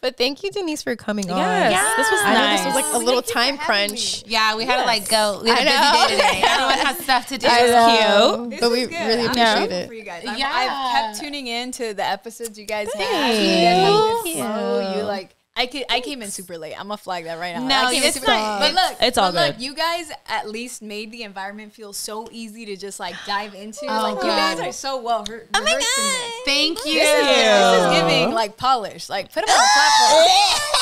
But thank you, Denise, for coming on. Yes, this was I know this nice. was like a little time crunch. Yeah, we had to like go. We had a busy day today. Everyone has stuff to do. Cute. But we really appreciate it. For you guys. Yeah. I've kept tuning in to the episodes you guys have. Thank You guys have a good flow. You like. I came in super late. I'm gonna flag that right now. No, I came in it's super fine. late. But look, It's all look, good. you guys at least made the environment feel so easy to just like dive into. Like you guys are so well rehearsed in this. Thank you. This is giving like polish. Like put them on the platform.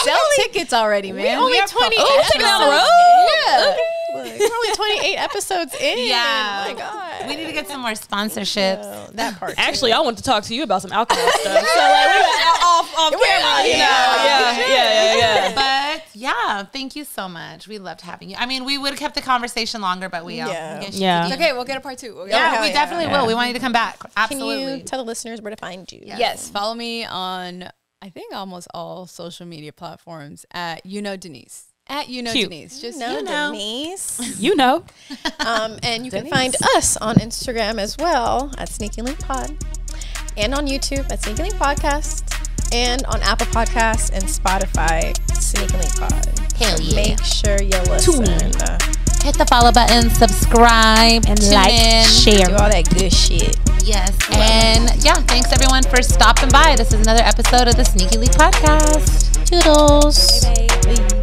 Sell tickets already, man. Only 28 Taking down the episodes. road. Yeah. Look, we're only 28 episodes in. Yeah. Oh my God. We need to get some more sponsorships. That part. Actually, I want to talk to you about some alcohol stuff. So like, we went off camera, Yeah. But yeah, thank you so much. We loved having you. I mean, we would have kept the conversation longer, but we Yeah. Okay, we'll get a part 2. We'll get a Yeah, part we two. definitely will. We want you to come back. Can Absolutely. you tell the listeners where to find you? Yes, follow me on I think almost all social media platforms at Denise. At Cute. Denise. Just Denise. You know. And you can find us on Instagram as well at Sneaky Link Pod, and on YouTube at Sneaky Link Podcast, and on Apple Podcasts and Spotify, Sneaky Link Pod. Hell yeah. Make sure you listen. Hit the follow button, subscribe, and like, share. Do all that good shit. Yes. And yeah, thanks everyone for stopping by. This is another episode of the Sneaky League Podcast. Toodles. Bye.